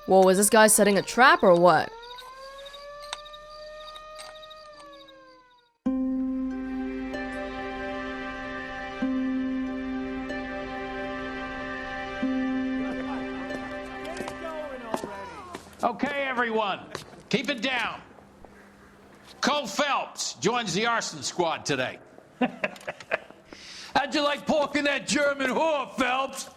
Whoa, is this guy setting a trap or what? Okay, everyone, keep it down. Cole Phelps joins the arson squad today. How'd you like porking that German whore, Phelps?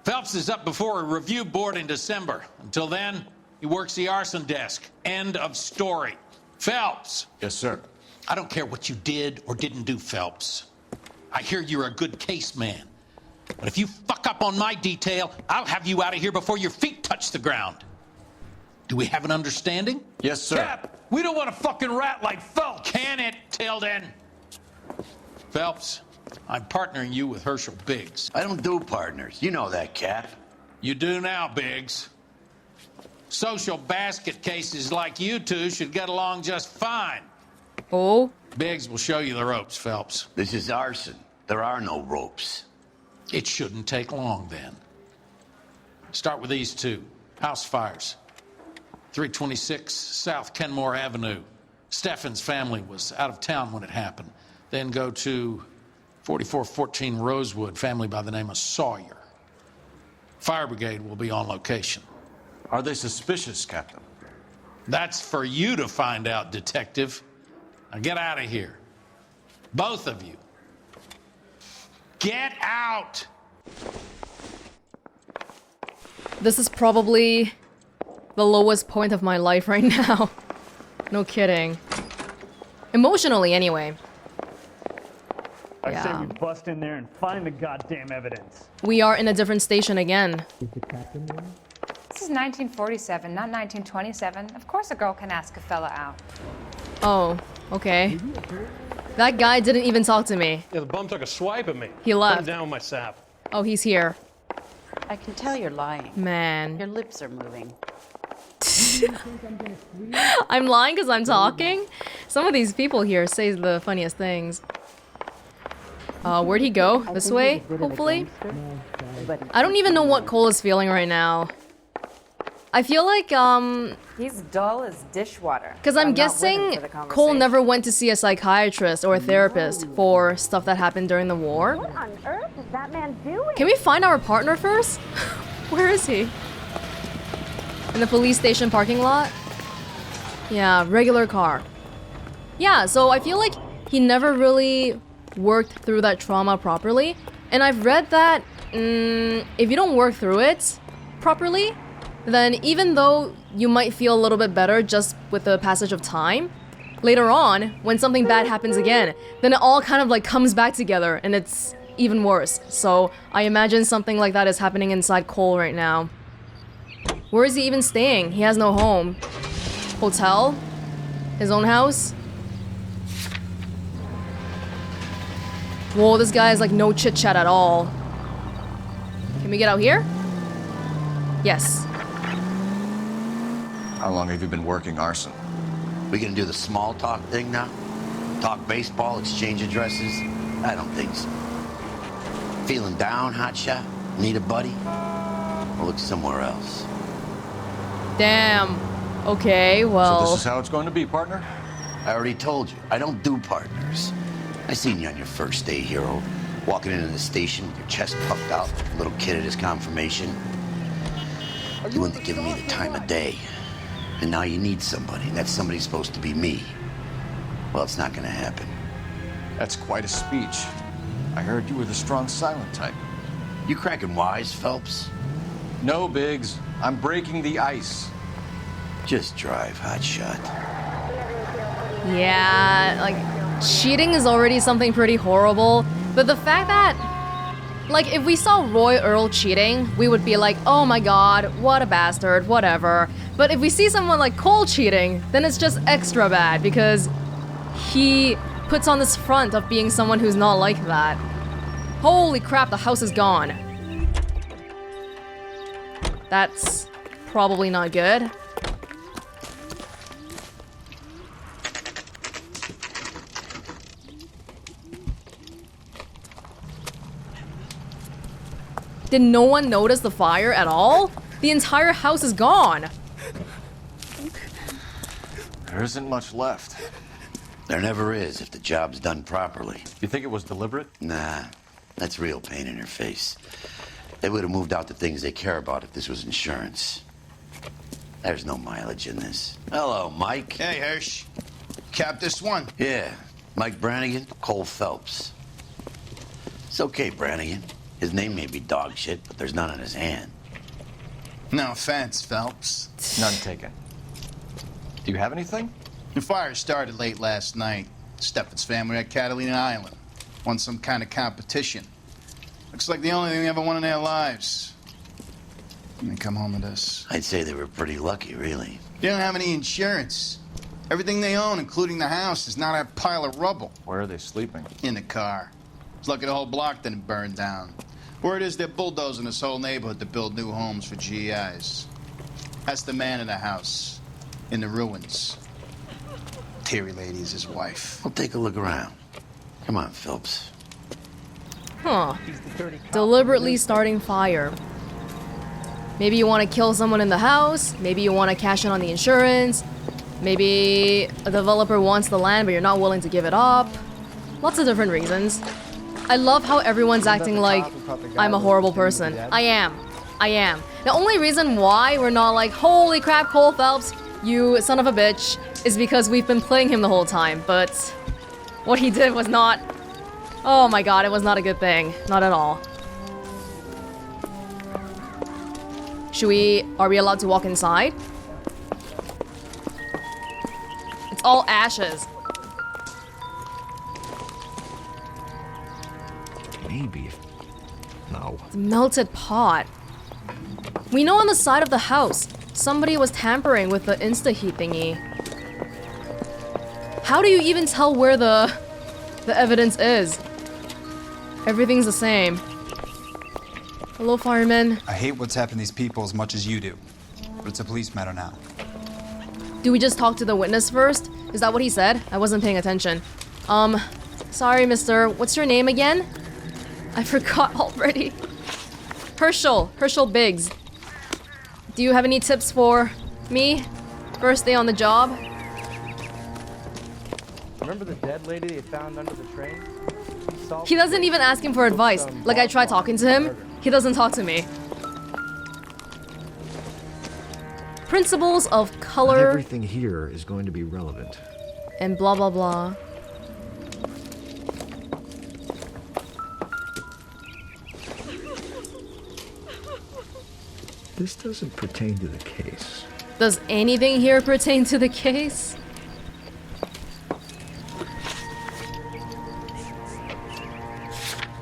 Phelps is up before a review board in December. Until then, he works the arson desk. End of story. Phelps. Yes, sir. I don't care what you did or didn't do, Phelps. I hear you're a good case man. But if you fuck up on my detail, I'll have you out of here before your feet touch the ground. Do we have an understanding? Yes, sir. Cap, we don't want a fucking rat like Phelps. Can it, Tilden? Phelps, I'm partnering you with Herschel Biggs. I don't do partners. You know that, Cap. You do now, Biggs. Social basket cases like you two should get along just fine. Oh? Biggs will show you the ropes, Phelps. This is arson. There are no ropes. It shouldn't take long, then. Start with these two. House fires. 326 South Kenmore Avenue. Steffen's family was out of town when it happened. Then go to 4414 Rosewood, family by the name of Sawyer. Fire brigade will be on location. Are they suspicious, Captain? That's for you to find out, detective. Now get out of here. Both of you. Get out! This is probably the lowest point of my life right now. No kidding. Emotionally, anyway. I say Yeah. we bust in there and find the goddamn evidence. We are in a different station again. This is 1947, not 1927. Of course a girl can ask a fella out. Oh, okay. That guy didn't even talk to me. Yeah, the bum took a swipe at me. He Put left. him down with my sap. Oh, he's here. I can tell you're lying. Man. Your lips are moving. I'm lying because I'm talking? Some of these people here say the funniest things. Where'd he go? This way, hopefully? I don't even know what Cole is feeling right now. I feel like, He's dull as dishwater. because I'm guessing Cole never went to see a psychiatrist or a therapist for stuff that happened during the war. What on earth is that man doing? Can we find our partner first? Where is he? In the police station parking lot? Yeah, regular car. Yeah, so I feel like he never really worked through that trauma properly. And I've read that if you don't work through it properly, then even though you might feel a little bit better just with the passage of time, later on, when something bad happens again, then it all kind of like comes back together and it's even worse. So I imagine something like that is happening inside Cole right now. Where is he even staying? He has no home. Hotel? His own house? Whoa, this guy has like no chit chat at all. Can we get out here? Yes. How long have you been working arson? We gonna do the small talk thing now? Talk baseball, exchange addresses? I don't think so. Feeling down, hotshot? Need a buddy? I'll look somewhere else. Damn. Okay, well. So this is how it's going to be, partner? I already told you, I don't do partners. I seen you on your first day, hero. Walking into the station with your chest puffed out, like a little kid at his confirmation. You wouldn't have given me the time of day. And now you need somebody, and that somebody's supposed to be me. Well, it's not gonna happen. That's quite a speech. I heard you were the strong silent type. You cracking wise, Phelps? No, Biggs. I'm breaking the ice. Just drive, hotshot. Yeah, like, cheating is already something pretty horrible. But the fact that, like, if we saw Roy Earl cheating, we would be like, oh my god, what a bastard, whatever. But if we see someone like Cole cheating, then it's just extra bad because he puts on this front of being someone who's not like that. Holy crap, the house is gone. That's probably not good. Did no one notice the fire at all? The entire house is gone. There isn't much left. There never is if the job's done properly. You think it was deliberate? Nah, that's real pain in your face. They would have moved out the things they care about if this was insurance. There's no mileage in this. Hello, Mike. Hey, Hirsch. Cap this one. Yeah, Mike Brannigan, Cole Phelps. It's okay, Brannigan. His name may be dog shit, but there's none on his hand. No offense, Phelps. None taken. Do you have anything? The fire started late last night. Steffen's family at Catalina Island. Won some kind of competition. Looks like the only thing they ever won in their lives. And they come home to this. I'd say they were pretty lucky, really. They don't have any insurance. Everything they own, including the house, is not a pile of rubble. Where are they sleeping? In the car. It's lucky the whole block didn't burn down. Word is they're bulldozing this whole neighborhood to build new homes for GIs. That's the man in the house. In the ruins. Terry lady is his wife. We'll take a look around. Come on, Phelps. Huh. Deliberately starting fire. Maybe you want to kill someone in the house. Maybe you want to cash in on the insurance. Maybe a developer wants the land, but you're not willing to give it up. Lots of different reasons. I love how everyone's acting like I'm a horrible person. I am. The only reason why we're not like, holy crap, Cole Phelps, you son of a bitch, is because we've been playing him the whole time. But what he did was not... Oh my god, it was not a good thing. Not at all. Are we allowed to walk inside? It's all ashes. Maybe. No. The melted pot. We know on the side of the house, somebody was tampering with the insta-heat thingy. How do you even tell where the evidence is? Everything's the same. Hello, fireman. I hate what's happened to these people as much as you do. But it's a police matter now. Do we just talk to the witness first? Is that what he said? I wasn't paying attention. Sorry, mister. What's your name again? I forgot already. Herschel Biggs. Do you have any tips for me? First day on the job? Remember the dead lady they found under the train? He doesn't even ask him for advice. Like I tried talking to him, he doesn't talk to me. Principles of color. Not everything here is going to be relevant. And blah blah blah. This doesn't pertain to the case. Does anything here pertain to the case?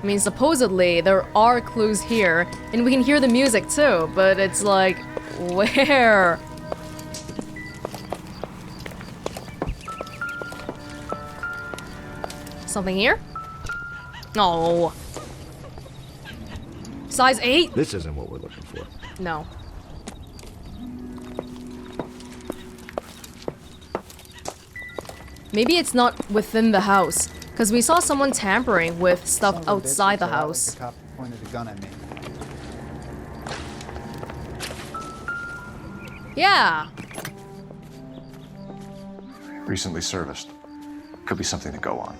I mean, supposedly there are clues here, and we can hear the music too, but it's like, where? Something here? No. Size 8? This isn't what we're looking for. No. Maybe it's not within the house, because we saw someone tampering with stuff outside the house. The cop pointed a gun at me. Yeah. Recently serviced. Could be something to go on.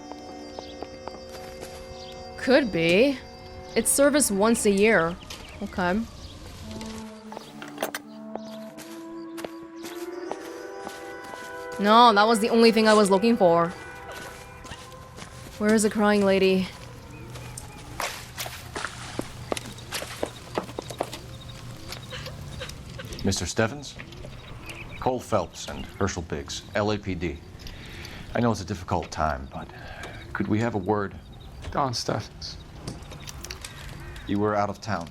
Could be. It's serviced once a year. Okay. No, that was the only thing I was looking for. Where is the crying lady? Mr. Steffens? Cole Phelps and Herschel Biggs, LAPD. I know it's a difficult time, but could we have a word? Don Steffens. You were out of town.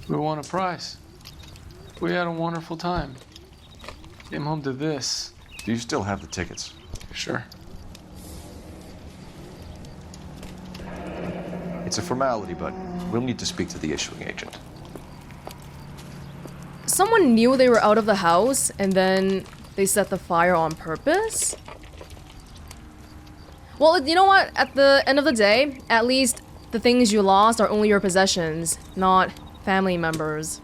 We won a prize. We had a wonderful time. Came home to this. Do you still have the tickets? Sure. It's a formality, but we'll need to speak to the issuing agent. Someone knew they were out of the house, and then they set the fire on purpose? Well, you know what? At the end of the day, at least the things you lost are only your possessions, not family members.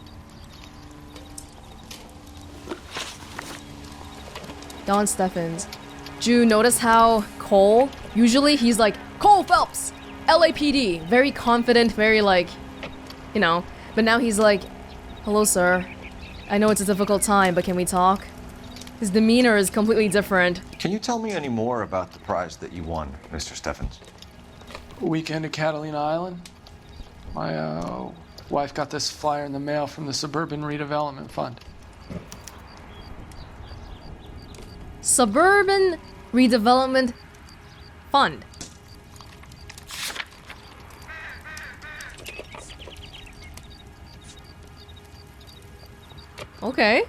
Don Steffens. Do you notice how Cole, usually he's like, Cole Phelps, LAPD, very confident, very like, you know, but now he's like, hello sir, I know it's a difficult time, but can we talk? His demeanor is completely different. Can you tell me any more about the prize that you won, Mr. Steffens? Weekend at Catalina Island. My wife got this flyer in the mail from the Suburban Redevelopment Fund. Suburban Redevelopment Fund. Okay.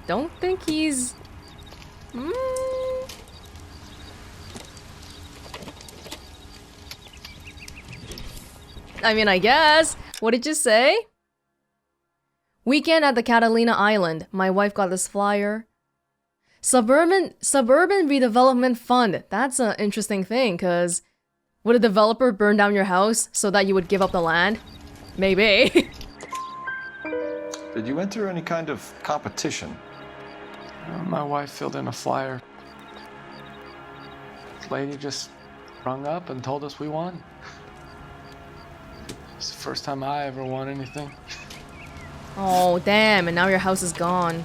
Don't think he's... I mean, I guess. What did you say? Weekend at the Catalina Island. My wife got this flyer. Suburban Redevelopment Fund. That's an interesting thing, because would a developer burn down your house so that you would give up the land? Maybe. Did you enter any kind of competition? My wife filled in a flyer. This lady just rung up and told us we won. It's the first time I ever won anything. Oh, damn, and now your house is gone.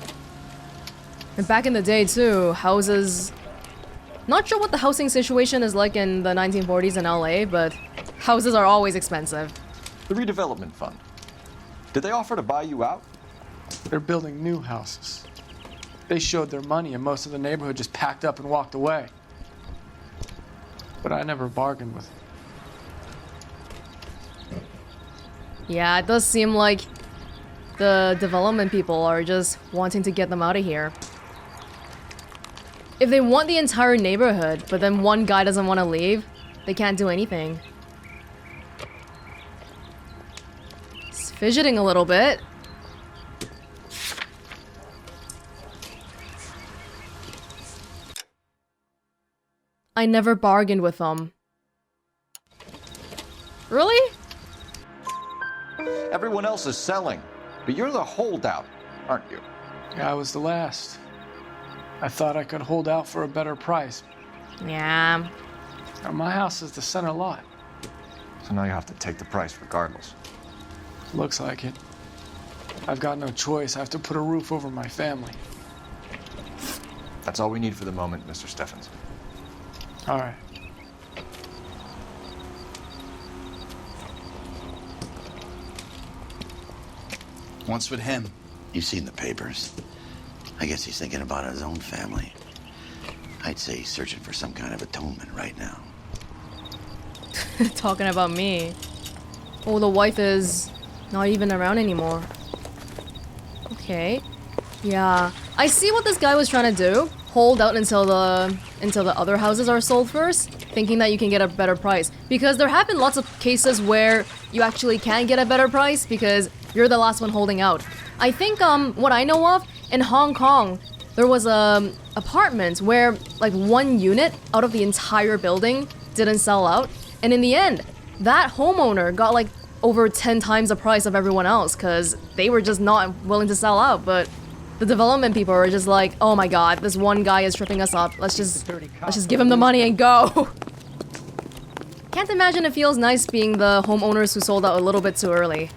And back in the day, too, houses... Not sure what the housing situation is like in the 1940s in LA, but houses are always expensive. The redevelopment fund. Did they offer to buy you out? They're building new houses. They showed their money and most of the neighborhood just packed up and walked away. But I never bargained with them. Yeah, it does seem like the development people are just wanting to get them out of here. If they want the entire neighborhood, but then one guy doesn't want to leave, they can't do anything. He's fidgeting a little bit. I never bargained with them. Really? Everyone else is selling, but you're the holdout, aren't you? Yeah, I was the last. I thought I could hold out for a better price. Yeah. Now, my house is the center lot. So now you have to take the price regardless. Looks like it. I've got no choice. I have to put a roof over my family. That's all we need for the moment, Mr. Steffens. All right. What's with him? You've seen the papers. I guess he's thinking about his own family. I'd say he's searching for some kind of atonement right now. Talking about me. Oh, the wife is not even around anymore. Okay. Yeah. I see what this guy was trying to do. Hold out until the other houses are sold first, thinking that you can get a better price. Because there have been lots of cases where you actually can get a better price because you're the last one holding out. I think what I know of, in Hong Kong, there was a apartment where like one unit out of the entire building didn't sell out, and in the end, that homeowner got like over 10 times the price of everyone else because they were just not willing to sell out. But the development people are just like, oh my god, this one guy is tripping us up. Let's just give him the money and go. Can't imagine it feels nice being the homeowners who sold out a little bit too early.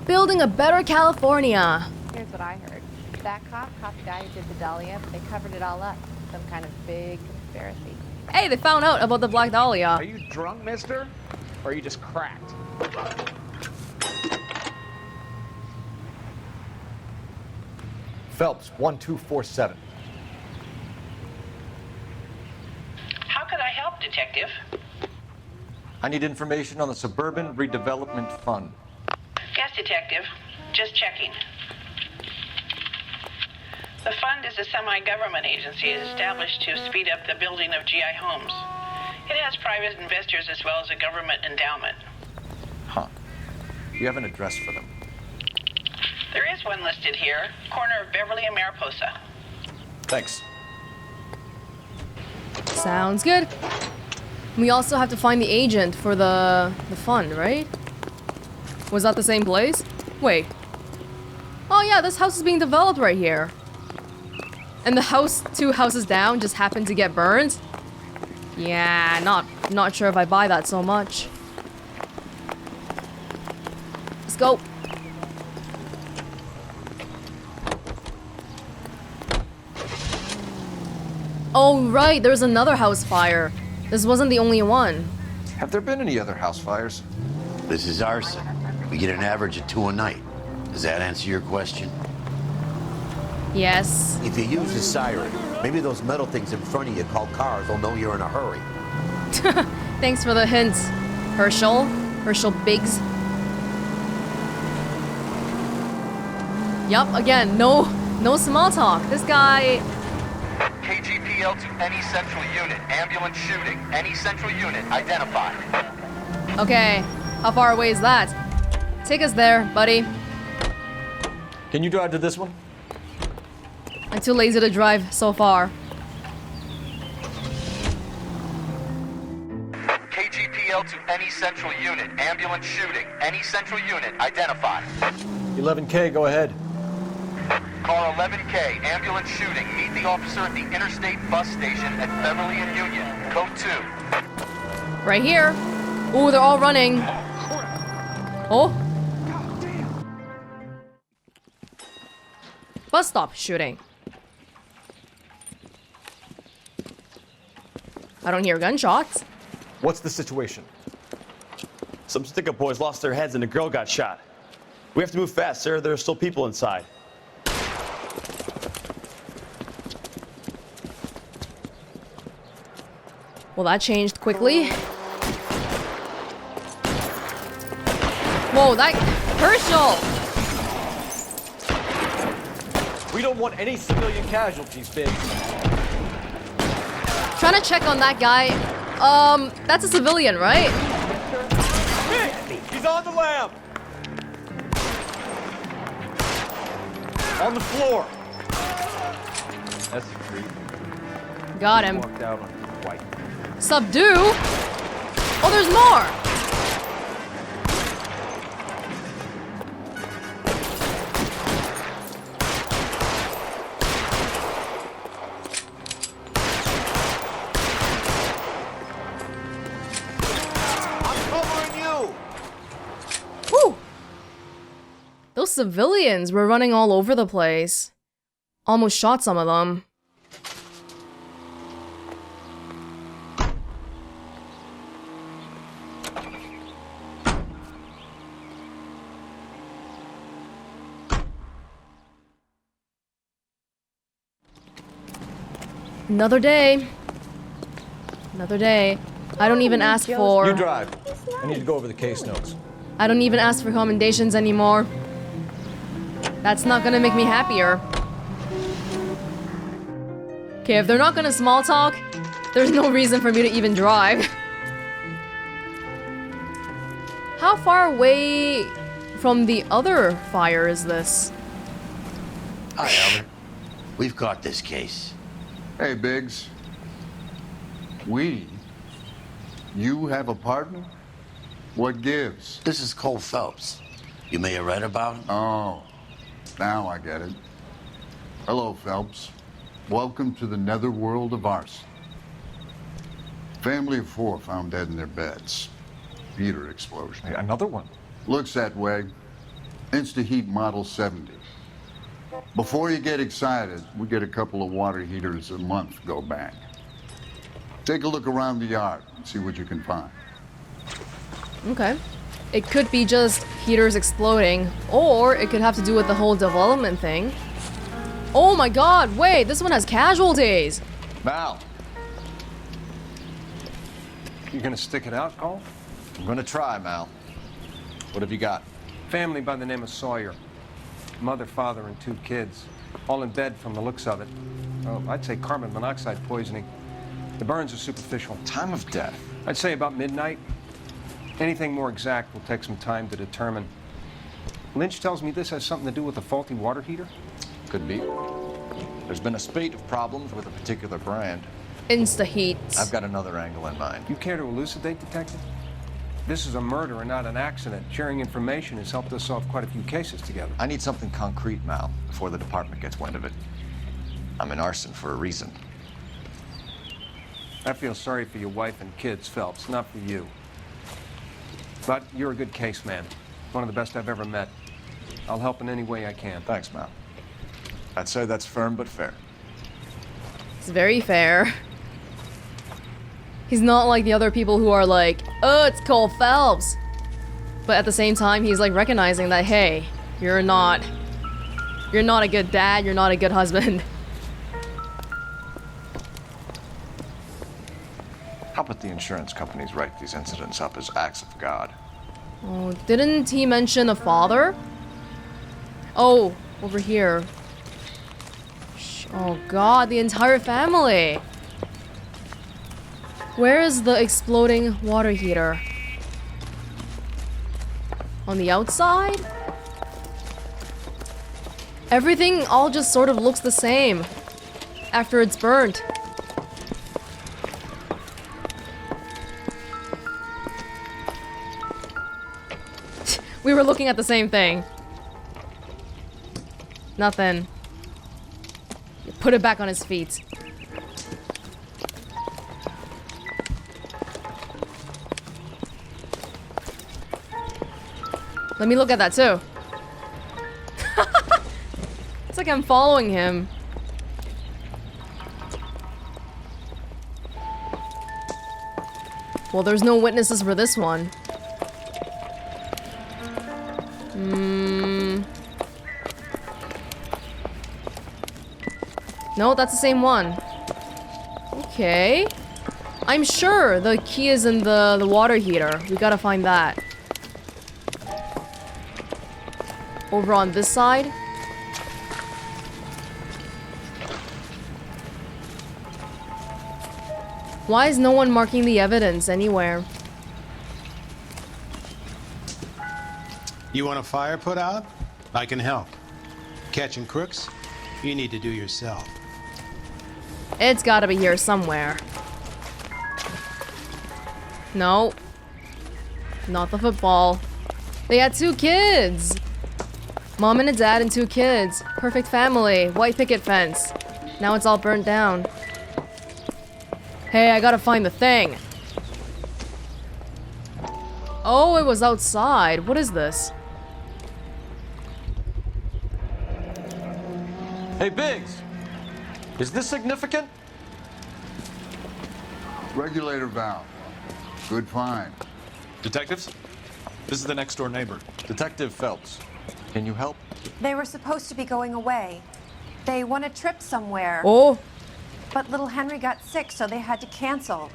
Building a better California. Here's what I heard. That cop caught the guy who did the Dahlia, but they covered it all up. Some kind of big conspiracy. Hey, they found out about the Black Dahlia. Are you drunk, mister? Or are you just cracked? Phelps, 1247. How can I help, Detective? I need information on the Suburban Redevelopment Fund. Yes, Detective. Just checking. The fund is a semi-government agency established to speed up the building of GI homes. It has private investors as well as a government endowment. Huh. You have an address for them? There is one listed here, corner of Beverly and Mariposa. Thanks. Sounds good. We also have to find the agent for the fund, right? Was that the same place? Wait. Oh yeah, this house is being developed right here. And the house 2 houses down just happened to get burned? Yeah, not sure if I buy that so much. Let's go. Oh right, there's another house fire. This wasn't the only one. Have there been any other house fires? This is arson. We get an average of 2 a night. Does that answer your question? Yes. If you use a siren, maybe those metal things in front of you called cars will know you're in a hurry. Thanks for the hint, Herschel Biggs. Yup, again, no small talk. This guy... KGPL to any central unit. Ambulance shooting. Any central unit identified. Okay, how far away is that? Take us there, buddy. Can you drive to this one? I'm too lazy to drive so far. KGPL to any central unit. Ambulance shooting. Any central unit identified. 11K, go ahead. Car 11K, ambulance shooting. Meet the officer at the interstate bus station at Beverly and Union. Code 2. Right here. Ooh, they're all running. Oh. Bus stop shooting. I don't hear gunshots. What's the situation? Some stick-up boys lost their heads and a girl got shot. We have to move fast, sir. There are still people inside. Well, that changed quickly. Whoa, that... Herschel! We don't want any civilian casualties, Biggs. Trying to check on that guy. That's a civilian, right? He's on the lamp! On the floor! That's the creep. Got him. Walked out on white. Subdue? Oh, there's more! Those civilians were running all over the place. Almost shot some of them. Another day. Another day. I don't even ask for... You drive. I need to go over the case notes. I don't even ask for commendations anymore. That's not gonna make me happier. Okay, if they're not gonna small talk, there's no reason for me to even drive. How far away from the other fire is this? Hi, Albert. We've got this case. Hey, Biggs. You have a partner? What gives? This is Cole Phelps. You may have read about him. Oh, now I get it. Hello, Phelps. Welcome to the netherworld of arson. Family of 4 found dead in their beds. Heater explosion. Hey, another one. Looks that way. Insta-heat Model 70. Before you get excited, we get a couple of water heaters a month go bang. Take a look around the yard and see what you can find. Okay. It could be just heaters exploding, or it could have to do with the whole development thing. Oh my god, wait, this one has casualties! Mal. You gonna stick it out, Cole? I'm gonna try, Mal. What have you got? Family by the name of Sawyer. Mother, father, and 2 kids. All in bed from the looks of it. Well, I'd say carbon monoxide poisoning. The burns are superficial. Time of death? I'd say about midnight. Anything more exact will take some time to determine. Lynch tells me this has something to do with a faulty water heater? Could be. There's been a spate of problems with a particular brand. Insta-heat. I've got another angle in mind. You care to elucidate, Detective? This is a murder and not an accident. Sharing information has helped us solve quite a few cases together. I need something concrete, Mal, before the department gets wind of it. I'm in arson for a reason. I feel sorry for your wife and kids, Phelps, not for you. But you're a good case man. One of the best I've ever met. I'll help in any way I can. Thanks, Mal. I'd say that's firm but fair. It's very fair. He's not like the other people who are like, oh, it's Cole Phelps. But at the same time, he's like recognizing that, hey, you're not a good dad, you're not a good husband. How about the insurance companies write these incidents up as acts of God? Oh, didn't he mention a father? Oh, over here. Oh god, the entire family. Where is the exploding water heater? On the outside? Everything all just sort of looks the same after it's burnt. We were looking at the same thing. Nothing. Put it back on his feet. Let me look at that too. It's like I'm following him. Well, there's no witnesses for this one. No, that's the same one. Okay. I'm sure the key is in the water heater. We gotta find that. Over on this side. Why is no one marking the evidence anywhere? You want a fire put out? I can help. Catching crooks? You need to do yourself. It's gotta be here somewhere. No. Not the football. They had 2 kids! Mom and a dad and 2 kids. Perfect family. White picket fence. Now it's all burnt down. Hey, I gotta find the thing. Oh, it was outside. What is this? Hey, Biggs! Is this significant? Regulator valve. Good find. Detectives? This is the next door neighbor. Detective Phelps. Can you help? They were supposed to be going away. They won a trip somewhere. Oh. But little Henry got sick, so they had to cancel.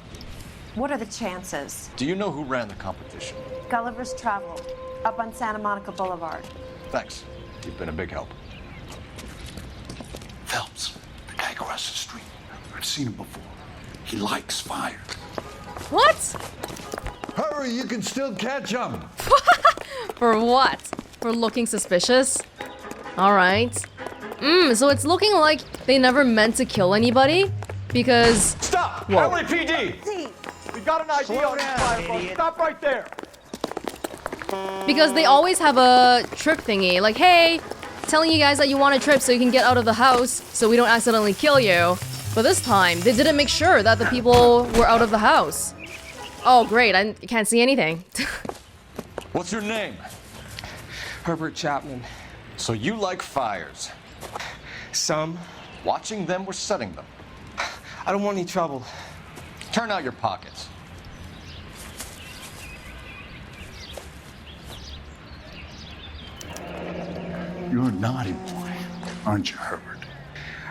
What are the chances? Do you know who ran the competition? Gulliver's Travel, up on Santa Monica Boulevard. Thanks. You've been a big help. Phelps, the guy across the street. I've seen him before. He likes fire. What? Hurry, you can still catch him. For what? For looking suspicious? Alright. So it's looking like they never meant to kill anybody? Because... Stop! Whoa. LAPD! We've got an ID on this fire. Stop right there! Because they always have a trip thingy. Like, hey, telling you guys that you want a trip so you can get out of the house so we don't accidentally kill you. But this time, they didn't make sure that the people were out of the house. Oh, great. I can't see anything. What's your name? Herbert Chapman. So you like fires? Some. Watching them or setting them? I don't want any trouble. Turn out your pockets. You're a naughty boy, aren't you, Herbert?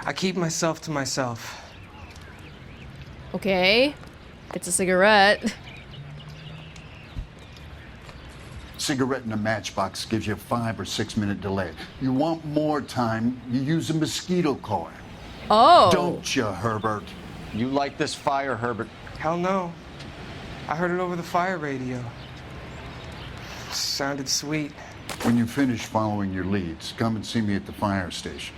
I keep myself to myself. Okay. It's a cigarette. Cigarette in a matchbox gives you a 5 or 6 minute delay. You want more time, you use a mosquito coil. Oh. Don't you, Herbert? You like this fire, Herbert? Hell no. I heard it over the fire radio. Sounded sweet. When you finish following your leads, come and see me at the fire station.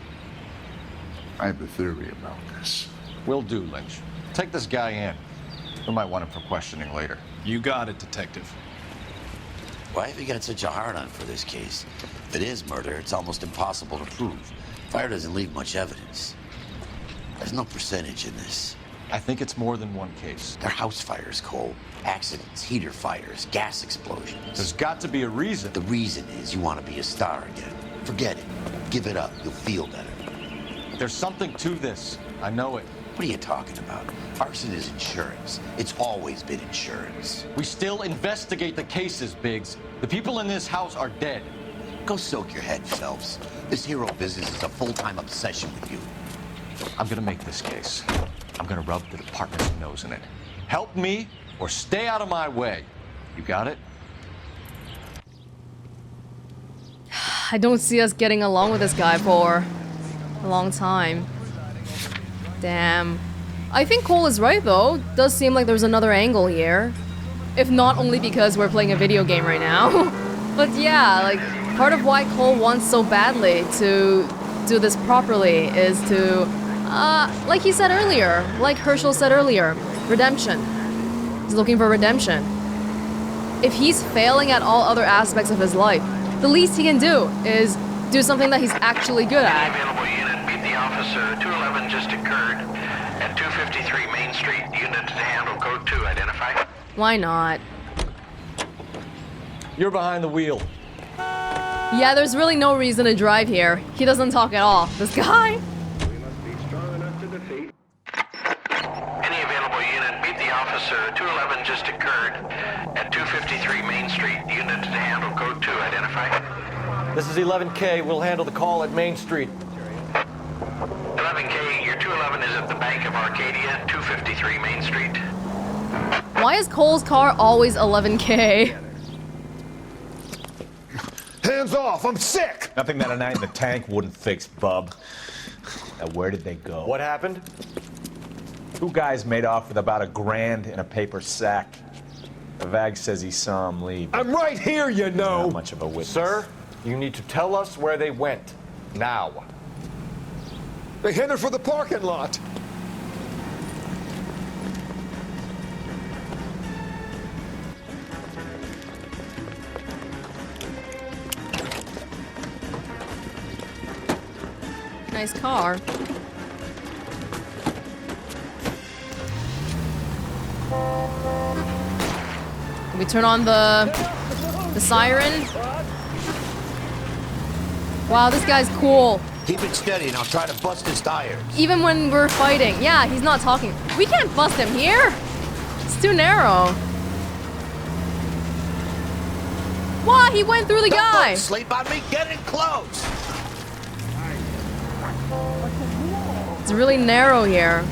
I have a theory about this. Will do, Lynch. Take this guy in. We might want him for questioning later. You got it, Detective. Why have you got such a hard-on for this case? If it is murder, it's almost impossible to prove. Fire doesn't leave much evidence. There's no percentage in this. I think it's more than one case. They're house fires, Cole. Accidents, heater fires, gas explosions. There's got to be a reason. The reason is you want to be a star again. Forget it. Give it up. You'll feel better. There's something to this. I know it. What are you talking about? Arson is insurance. It's always been insurance. We still investigate the cases, Biggs. The people in this house are dead. Go soak your head, Phelps. This hero business is a full-time obsession with you. I'm gonna make this case. I'm gonna rub the department's nose in it. Help me or stay out of my way. You got it? I don't see us getting along with this guy for a long time. Damn. I think Cole is right though. Does seem like there's another angle here. If not only because we're playing a video game right now. But yeah, like, part of why Cole wants so badly to do this properly is to, like he said earlier, like Herschel said earlier, redemption. He's looking for redemption. If he's failing at all other aspects of his life, the least he can do is do something that he's actually good at. Available unit, meet the officer. 211 just occurred at 253 Main Street. Unit to handle code 2. Identify. Why not? You're behind the wheel. Yeah, there's really no reason to drive here. He doesn't talk at all. This guy? Any available unit, meet the officer. 211 just occurred at 253 Main Street. Unit to handle code 2. Identify. This is 11K. We'll handle the call at Main Street. 11K, your 211 is at the Bank of Arcadia, 253 Main Street. Why is Cole's car always 11K? Hands off! I'm sick! Nothing that a night in the tank wouldn't fix, bub. Now, where did they go? What happened? Two guys made off with about $1,000 in a paper sack. The Vag says he saw him leave. I'm right here, you know! Not much of a witness. Sir, you need to tell us where they went. Now. They headed for the parking lot. Nice car. Can we turn on the siren? Wow, this guy's cool. Keep it steady and I'll try to bust his tires. Even when we're fighting. Yeah, he's not talking. We can't bust him here. It's too narrow. Why? He went through the guy. Don't sleep on me. Get in close. It's really narrow here.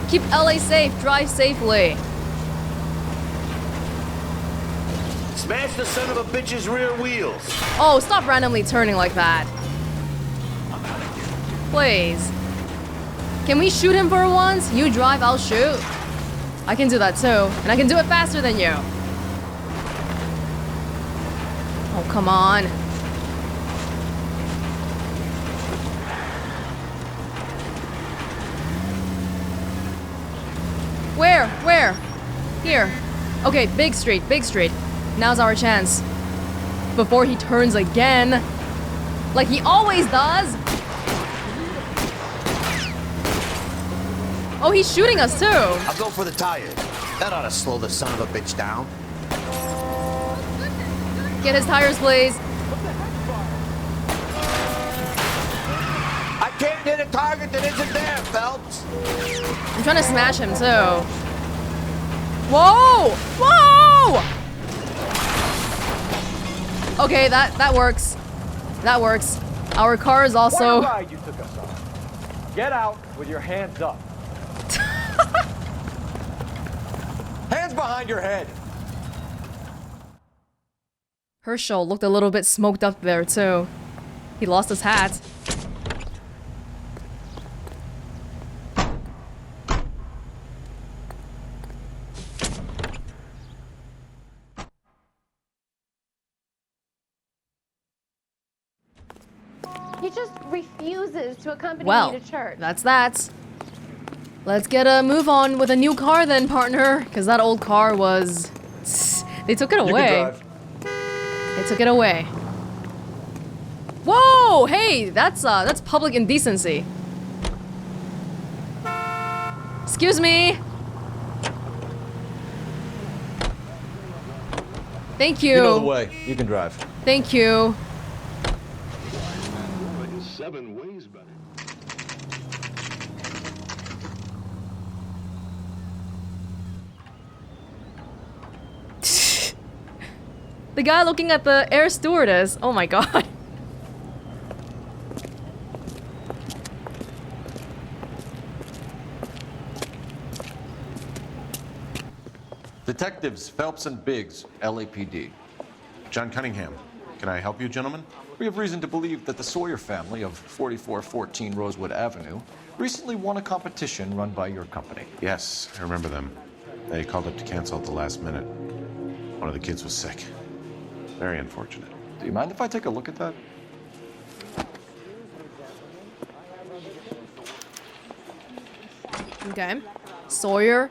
Keep LA safe. Drive safely. Smash the son of a bitch's rear wheels. Oh, stop randomly turning like that. Please. Can we shoot him for once? You drive, I'll shoot. I can do that too. And I can do it faster than you. Oh, come on. Where? Where? Here. Okay, big street, big street. Now's our chance. Before he turns again. Like he always does. Oh, he's shooting us too. I'll go for the tires. That ought to slow the son of a bitch down. Get his tires, please. I can't hit a target that isn't there, Phelps. I'm trying to smash him too. Whoa! Whoa! Okay, that works. That works. Our car is also. What a ride you took us on. Get out with your hands up. Hands behind your head. Herschel looked a little bit smoked up there too. He lost his hat. He just refuses to accompany Well, me to church. that's that. Let's get a move on with a new car then, partner. Because that old car was... They took it away. You can drive. They took it away. Whoa! Hey, that's public indecency. Excuse me. Thank you. You know the way. You can drive. Thank you. 7 ways better. The guy looking at the air stewardess. Oh my god. Detectives Phelps and Biggs, LAPD. John Cunningham. Can I help you, gentlemen? We have reason to believe that the Sawyer family of 4414 Rosewood Avenue recently won a competition run by your company. Yes, I remember them. They called up to cancel at the last minute. One of the kids was sick. Very unfortunate. Do you mind if I take a look at that? Okay. Sawyer,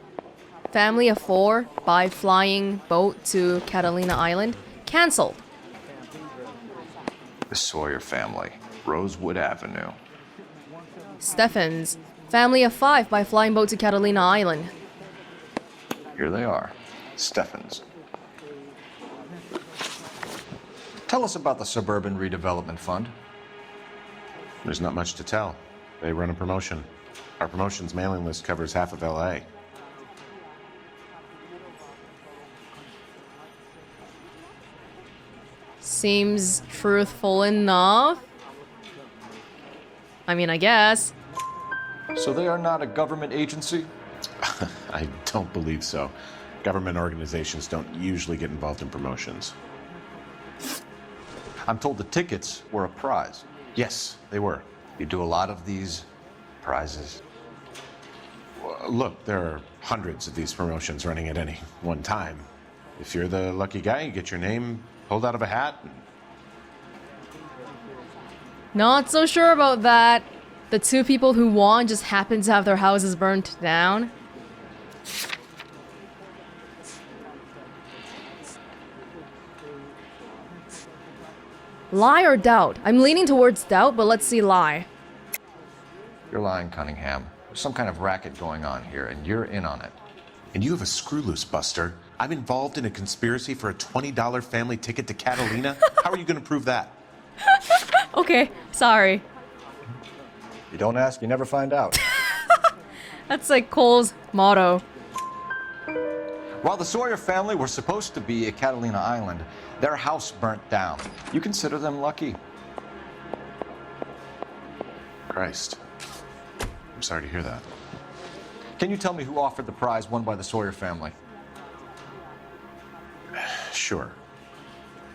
family of 4 by flying boat to Catalina Island, cancelled. The Sawyer family, Rosewood Avenue. Stephens, family of 5 by flying boat to Catalina Island. Here they are, Stephens. Tell us about the Suburban Redevelopment Fund. There's not much to tell. They run a promotion. Our promotion's mailing list covers half of LA. Seems truthful enough. I mean, I guess. So they are not a government agency? I don't believe so. Government organizations don't usually get involved in promotions. I'm told the tickets were a prize. Yes, they were. You do a lot of these prizes. Well, look, there are hundreds of these promotions running at any one time. If you're the lucky guy, you get your name pulled out of a hat. Not so sure about that. The 2 people who won just happened to have their houses burnt down. Lie or doubt? I'm leaning towards doubt, but let's see lie. You're lying, Cunningham. There's some kind of racket going on here, and you're in on it. And you have a screw loose, Buster. I'm involved in a conspiracy for a $20 family ticket to Catalina. How are you going to prove that? Okay, sorry. You don't ask, you never find out. That's like Cole's motto. While the Sawyer family were supposed to be at Catalina Island, their house burnt down. You consider them lucky? Christ. I'm sorry to hear that. Can you tell me who offered the prize won by the Sawyer family? Sure.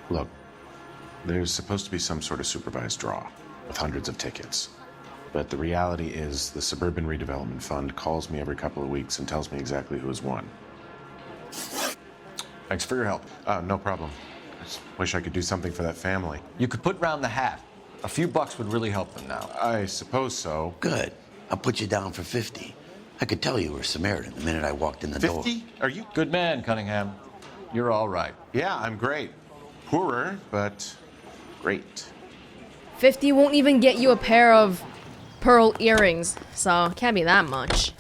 Look, there's supposed to be some sort of supervised draw with hundreds of tickets. But the reality is the Suburban Redevelopment Fund calls me every couple of weeks and tells me exactly who has won. Thanks for your help. No problem. I just wish I could do something for that family. You could put round the hat. A few bucks would really help them now. I suppose so. Good. I'll put you down for 50. I could tell you were a Samaritan the minute I walked in the door. 50? Are you? Good man, Cunningham. You're all right. Yeah, I'm great. Poorer, but great. 50 won't even get you a pair of pearl earrings, so can't be that much.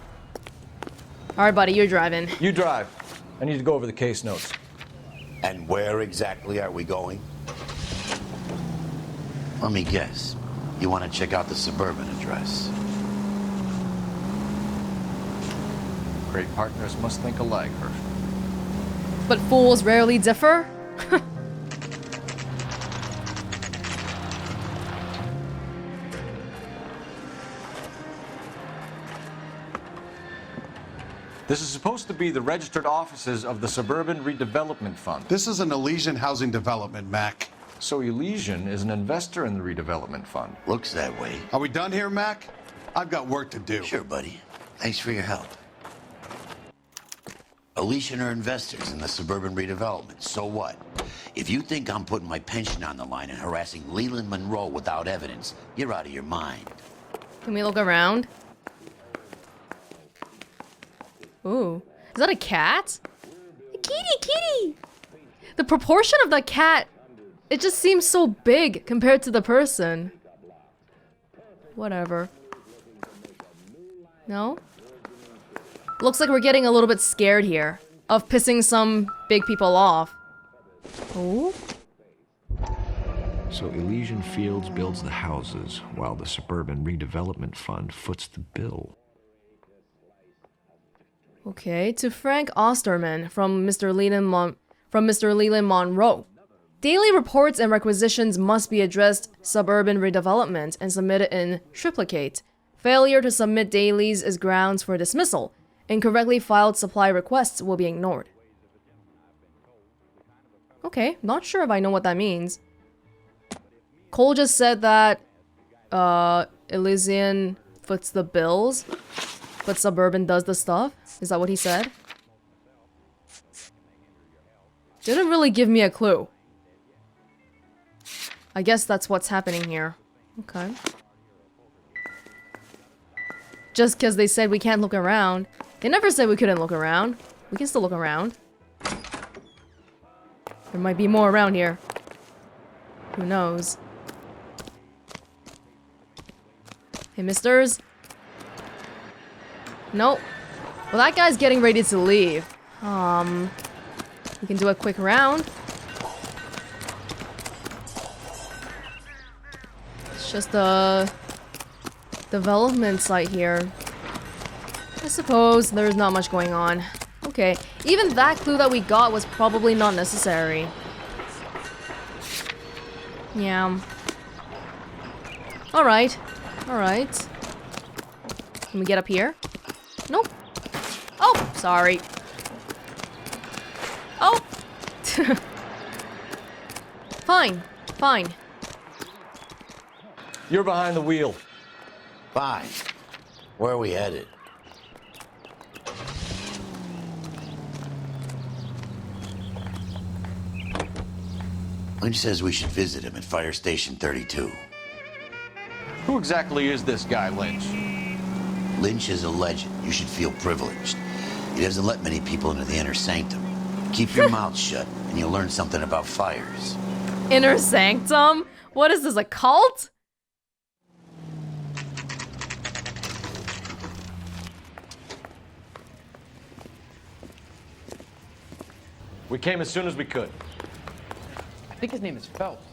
Alright, buddy, you're driving. You drive. I need to go over the case notes. And where exactly are we going? Let me guess. You want to check out the Suburban address? Great partners must think alike, Herschel. But fools rarely differ? This is supposed to be the registered offices of the Suburban Redevelopment Fund. This is an Elysian housing development, Mac. So Elysian is an investor in the redevelopment fund. Looks that way. Are we done here, Mac? I've got work to do. Sure, buddy. Thanks for your help. Elysian are investors in the Suburban Redevelopment. So what? If you think I'm putting my pension on the line and harassing Leland Monroe without evidence, you're out of your mind. Can we look around? Ooh. Is that a cat? A kitty, kitty! The proportion of the cat, it just seems so big compared to the person. Whatever. No? Looks like we're getting a little bit scared here of pissing some big people off. Oh? So Elysian Fields builds the houses while the Suburban Redevelopment Fund foots the bill. Okay, to Frank Osterman from Mr. Leland Monroe. Daily reports and requisitions must be addressed suburban redevelopment and submitted in triplicate. Failure to submit dailies is grounds for dismissal. Incorrectly filed supply requests will be ignored. Okay, not sure if I know what that means. Cole just said that Elysian foots the bills, but Suburban does the stuff. Is that what he said? Didn't really give me a clue. I guess that's what's happening here. Okay. Just because they said we can't look around. They never said we couldn't look around. We can still look around. There might be more around here. Who knows? Hey, misters. Nope. Well, that guy's getting ready to leave. We can do a quick round. It's just a development site here. I suppose there's not much going on. Okay, even that clue that we got was probably not necessary. Yeah. Alright. Alright. Can we get up here? Nope. Oh, sorry. Oh! Fine. Fine. You're behind the wheel. Fine. Where are we headed? Lynch says we should visit him at Fire Station 32. Who exactly is this guy, Lynch? Lynch is a legend. You should feel privileged. He doesn't let many people into the inner sanctum. Keep your mouth shut, and you'll learn something about fires. Inner sanctum? What is this, a cult? We came as soon as we could. I think his name is Phelps.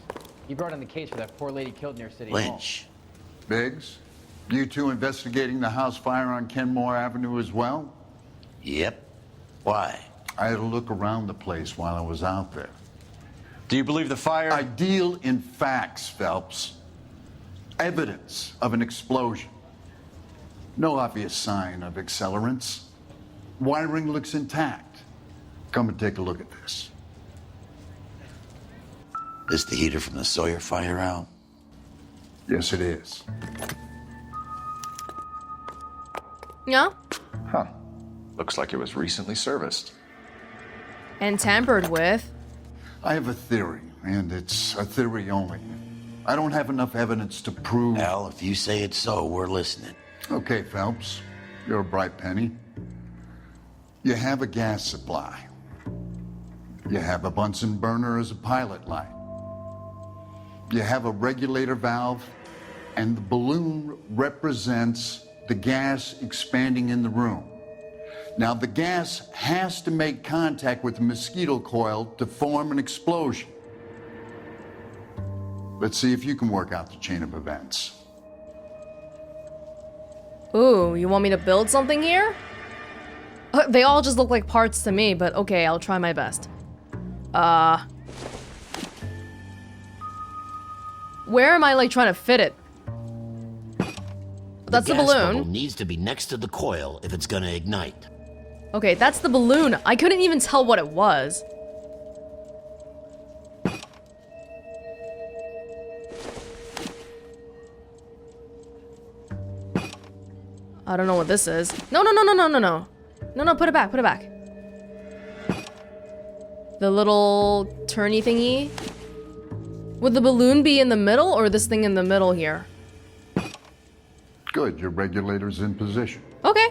He brought in the case for that poor lady killed near City Lynch. Hall. Biggs, you two investigating the house fire on Kenmore Avenue as well? Yep. Why? I had a look around the place while I was out there. Do you believe the fire? I deal in facts, Phelps. Evidence of an explosion. No obvious sign of accelerants. Wiring looks intact. Come and take a look at this. This the heater from the Sawyer fire out? Yes, it is. Yeah? Huh. Looks like it was recently serviced. And tampered with. I have a theory, and it's a theory only. I don't have enough evidence to prove... Al, if you say it's so, we're listening. Okay, Phelps. You're a bright penny. You have a gas supply. You have a Bunsen burner as a pilot light. You have a regulator valve, and the balloon represents the gas expanding in the room. Now, the gas has to make contact with the mosquito coil to form an explosion. Let's see if you can work out the chain of events. Ooh, you want me to build something here? They all just look like parts to me, but okay, I'll try my best. Where am I, like, trying to fit it? That's the gas balloon. bubble needs to be next to the coil if it's gonna ignite. Okay, that's the balloon. I couldn't even tell what it was. I don't know what this is. No, put it back, put it back. The little turny thingy. Would the balloon be in the middle or this thing in the middle here? Good, your regulator's in position. Okay.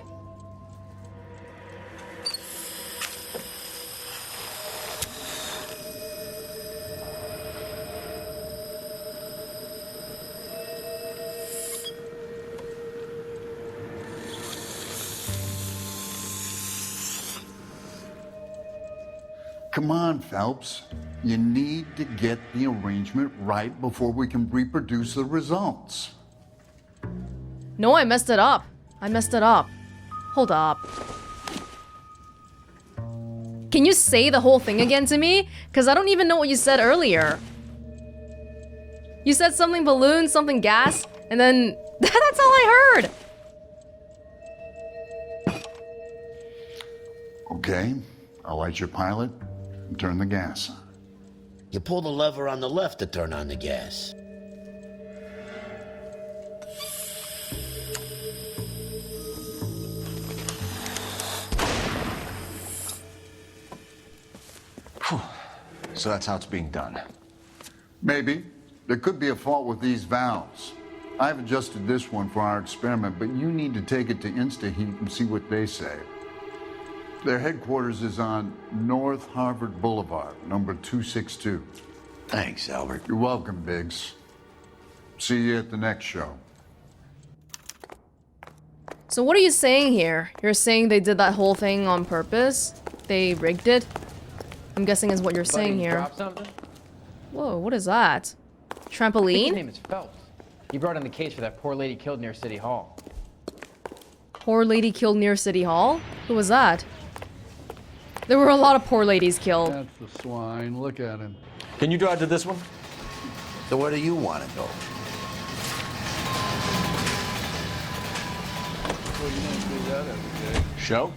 Come on, Phelps. You need to get the arrangement right before we can reproduce the results. No, I messed it up. I messed it up. Hold up. Can you say the whole thing again to me? Because I don't even know what you said earlier. You said something balloon, something gas, and then that's all I heard. Okay, I'll light your pilot and turn the gas on. You pull the lever on the left to turn on the gas. So that's how it's being done. Maybe. There could be a fault with these valves. I've adjusted this one for our experiment, but you need to take it to InstaHeat and see what they say. Their headquarters is on North Harvard Boulevard, number 262. Thanks, Albert. You're welcome, Biggs. See you at the next show. So what are you saying here? You're saying they did that whole thing on purpose? They rigged it? I'm guessing is what you're saying here. Drop something? Whoa, what is that? I think his Trampoline? name is Phelps. He brought in the case for that poor lady killed near City Hall. Poor lady killed near City Hall? Who was that? There were a lot of poor ladies killed. That's the swine. Look at him. Can you drive to this one? So where do you want to go? Well, you don't do that every day. Show?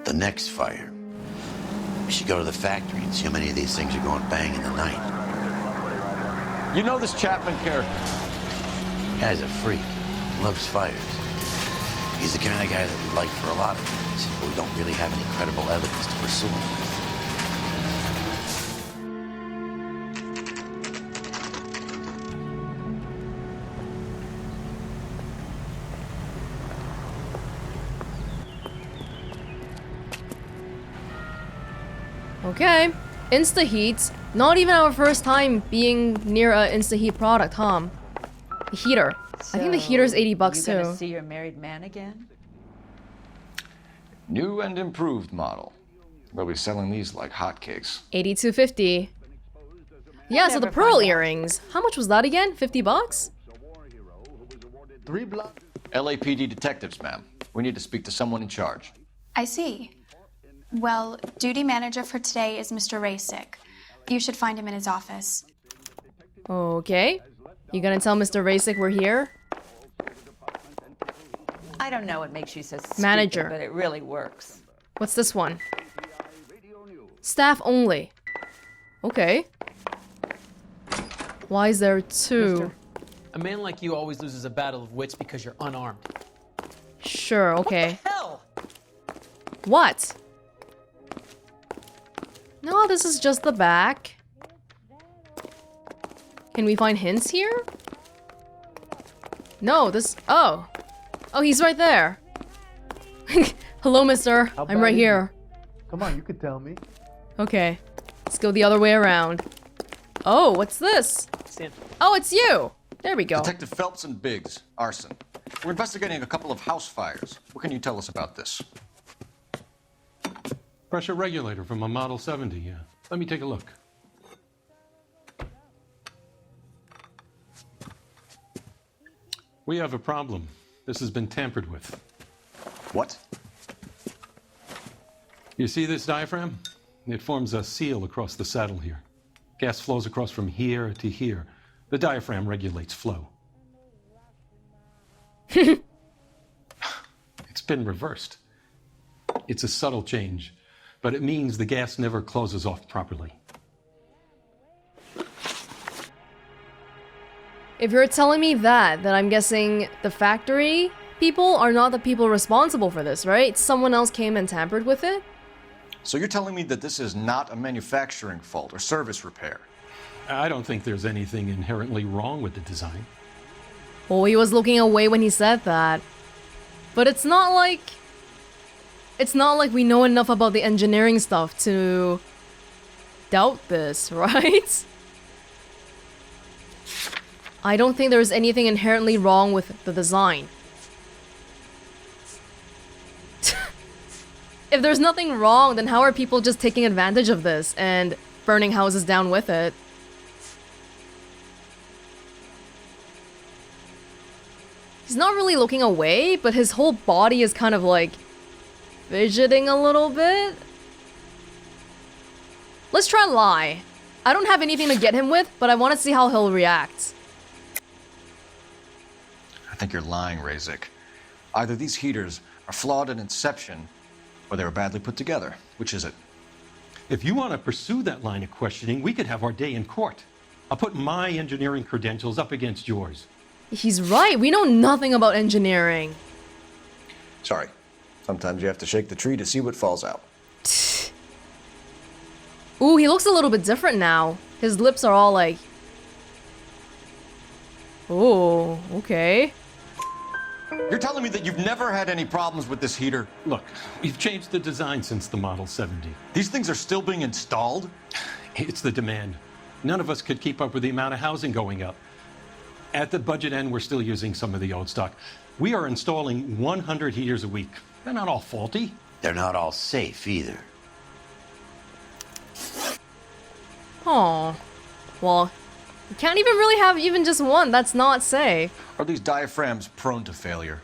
The next fire. We should go to the factory and see how many of these things are going bang in the night. You know this Chapman character? Guy's a freak. Loves fires. He's the kind of guy that we like for a lot of things, but we don't really have any credible evidence to pursue him with. Okay. InstaHeat. Not even our first time being near a InstaHeat product, huh? The heater. I think the heater's 80 bucks you gonna too. see your married man again? New and improved model. They'll be selling these like hotcakes. 82.50. Yeah, so the pearl earrings. How much was that again? 50 bucks? LAPD detectives, ma'am. We need to speak to someone in charge. I see. Well, duty manager for today is Mr. Rasick. You should find him in his office. Okay. You gonna tell Mr. Rasick we're here? I don't know what makes you so stupid, Manager. but it really works. What's this one? Staff only. Okay. Why is there two? A man like you always loses a battle of wits because you're unarmed. Sure, okay. What the hell? What? No, this is just the back. Can we find hints here? No, this... Oh. Oh, he's right there. Hello, mister. How I'm bad right is here. Come on, you could tell me. Okay. Let's go the other way around. Oh, what's this? Oh, it's you. There we go. Detective Phelps and Biggs, arson. We're investigating a couple of house fires. What can you tell us about this? Pressure regulator from a Model 70, yeah. Let me take a look. We have a problem. This has been tampered with. What? You see this diaphragm? It forms a seal across the saddle here. Gas flows across from here to here. The diaphragm regulates flow. It's been reversed. It's a subtle change, but it means the gas never closes off properly. If you're telling me that, then I'm guessing the factory people are not the people responsible for this, right? Someone else came and tampered with it? So you're telling me that this is not a manufacturing fault or service repair? I don't think there's anything inherently wrong with the design. Oh, he was looking away when he said that. But it's not like we know enough about the engineering stuff to doubt this, right? I don't think there's anything inherently wrong with the design. if there's nothing wrong, then how are people just taking advantage of this and burning houses down with it? He's not really looking away, but his whole body is kind of like fidgeting a little bit. Let's try lie. I don't have anything to get him with, but I want to see how he'll react. I think you're lying, Razik. Either these heaters are flawed in inception, or they were badly put together. Which is it? If you want to pursue that line of questioning, we could have our day in court. I'll put my engineering credentials up against yours. He's right. We know nothing about engineering. Sorry. Sometimes you have to shake the tree to see what falls out. Ooh, he looks a little bit different now. His lips are all like... Oh, okay. You're telling me that you've never had any problems with this heater? Look, we've changed the design since the Model 70. These things are still being installed? It's the demand. None of us could keep up with the amount of housing going up. At the budget end, we're still using some of the old stock. We are installing 100 heaters a week. They're not all faulty. They're not all safe either. Oh, well, you can't even really have even just one. That's not safe. Are these diaphragms prone to failure?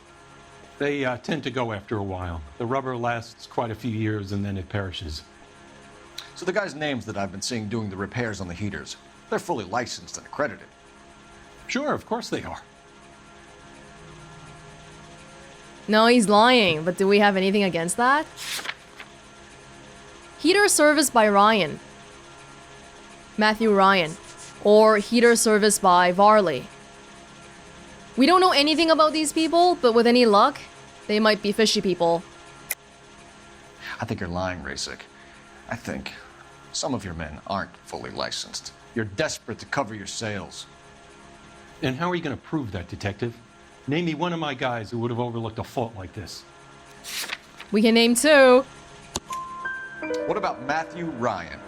They tend to go after a while. The rubber lasts quite a few years and then it perishes. So the guys' names that I've been seeing doing the repairs on the heaters, they're fully licensed and accredited. Sure, of course they are. No, he's lying, but do we have anything against that? Heater service by Ryan. Matthew Ryan. Or heater service by Varley. We don't know anything about these people, but with any luck, they might be fishy people. I think you're lying, Razik. I think some of your men aren't fully licensed. You're desperate to cover your sales. And how are you going to prove that, Detective? Name me one of my guys who would have overlooked a fault like this. We can name two. What about Matthew Ryan?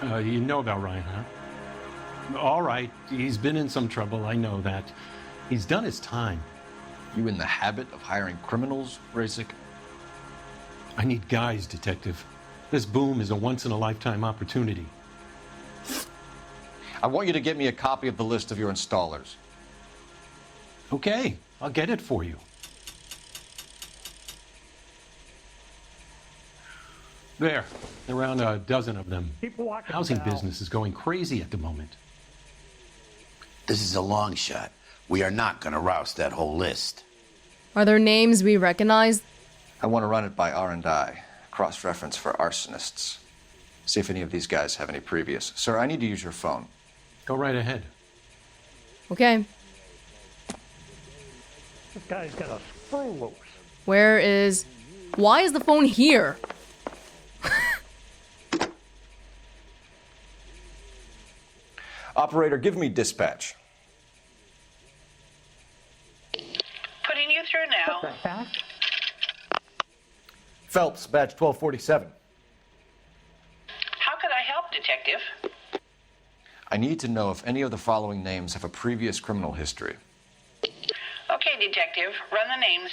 You know about Ryan, huh? All right, he's been in some trouble, I know that. He's done his time. You in the habit of hiring criminals, Razik? I need guys, Detective. This boom is a once-in-a-lifetime opportunity. I want you to get me a copy of the list of your installers. Okay, I'll get it for you. There, around a dozen of them. Housing business is going crazy at the moment. This is a long shot. We are not going to roust that whole list. Are there names we recognize? I want to run it by R&I, cross-reference for arsonists. See if any of these guys have any previous. Sir, I need to use your phone. Go right ahead. Okay. This guy's got a screw loose. Where is... Why is the phone here? Operator, give me dispatch. Putting you through now. Phelps, badge 1247. How could I help, Detective? I need to know if any of the following names have a previous criminal history. Okay, Detective, run the names.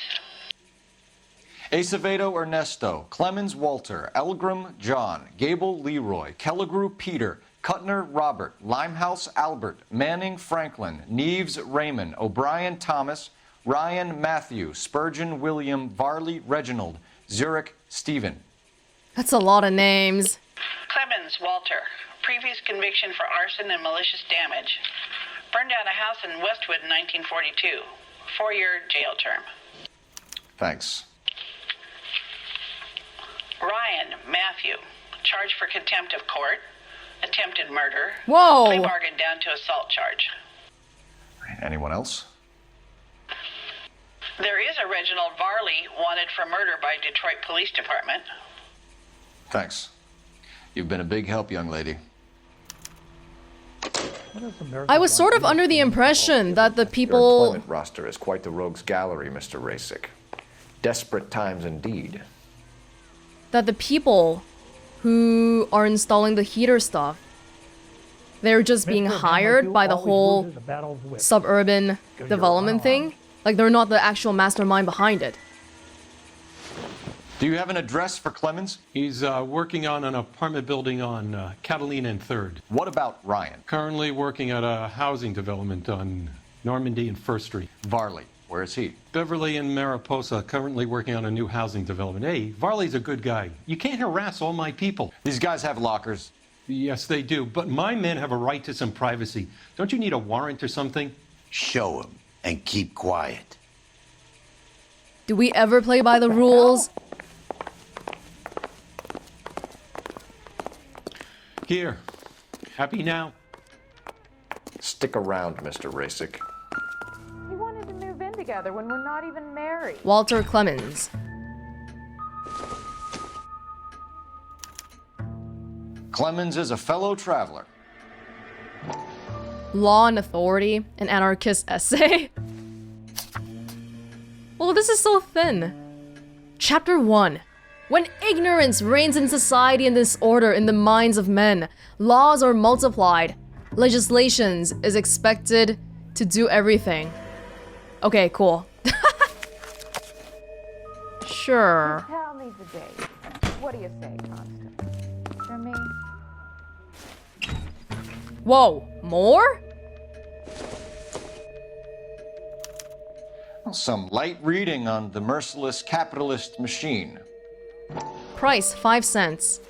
Acevedo Ernesto, Clemens Walter, Elgram John, Gable Leroy, Kelligrew Peter, Cutner Robert, Limehouse Albert, Manning Franklin, Neves Raymond, O'Brien Thomas, Ryan Matthew, Spurgeon William, Varley Reginald, Zurich Stephen. That's a lot of names. Clemens Walter, previous conviction for arson and malicious damage. Burned down a house in Westwood in 1942. 4-year jail term. Thanks. Ryan Matthew, charged for contempt of court, attempted murder. Whoa! Plea bargain down to assault charge. Anyone else? There is a Reginald Varley wanted for murder by Detroit Police Department. Thanks. You've been a big help, young lady. I was sort of under the impression that the Your people... employment roster is quite the rogues gallery, Mr. Razik. Desperate times indeed. That the people who are installing the heater stuff, they're just being hired by the whole suburban development thing. Like, they're not the actual mastermind behind it. Do you have an address for Clemens? He's working on an apartment building on Catalina and 3rd. What about Ryan? Currently working at a housing development on Normandy and 1st Street. Varley, where is he? Beverly and Mariposa, currently working on a new housing development. Hey, Varley's a good guy. You can't harass all my people. These guys have lockers. Yes, they do, but my men have a right to some privacy. Don't you need a warrant or something? Show him and keep quiet. Do we ever play by the rules? Here. Happy now? Stick around, Mr. Racek. We wanted to move in together when we're not even married. Walter Clemens. Clemens is a fellow traveler. Law and Authority, an anarchist essay. Well, this is so thin. Chapter 1. When ignorance reigns in society and disorder in the minds of men, laws are multiplied. Legislations is expected to do everything. Okay, cool. Sure. Tell me the date. What do you say, Constance? For me? Whoa, more? Some light reading on the merciless capitalist machine. Price, 5 cents.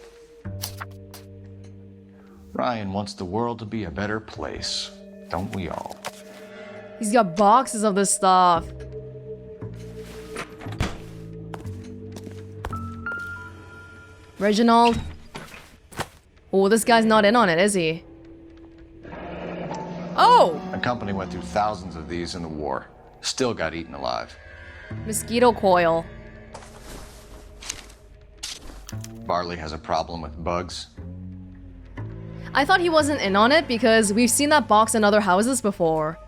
Ryan wants the world to be a better place, don't we all? He's got boxes of this stuff. Reginald. Oh, this guy's not in on it, is he? Oh! A company went through thousands of these in the war. Still got eaten alive. Mosquito coil. Varley has a problem with bugs. I thought he wasn't in on it because we've seen that box in other houses before.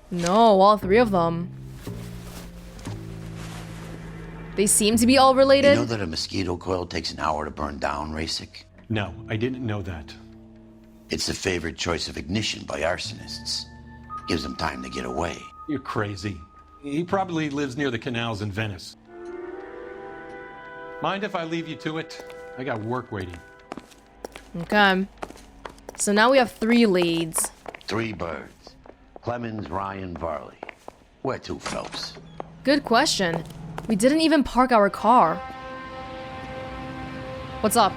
No, all 3 of them. They seem to be all related. You know that a mosquito coil takes an hour to burn down, Racek? No, I didn't know that. It's the favored choice of ignition by arsonists. Gives them time to get away. You're crazy. He probably lives near the canals in Venice. Mind if I leave you to it? I got work waiting. Okay. So now we have 3 leads. 3 birds. Clemens, Ryan, Varley. Where to, Phelps? Good question. We didn't even park our car. What's up?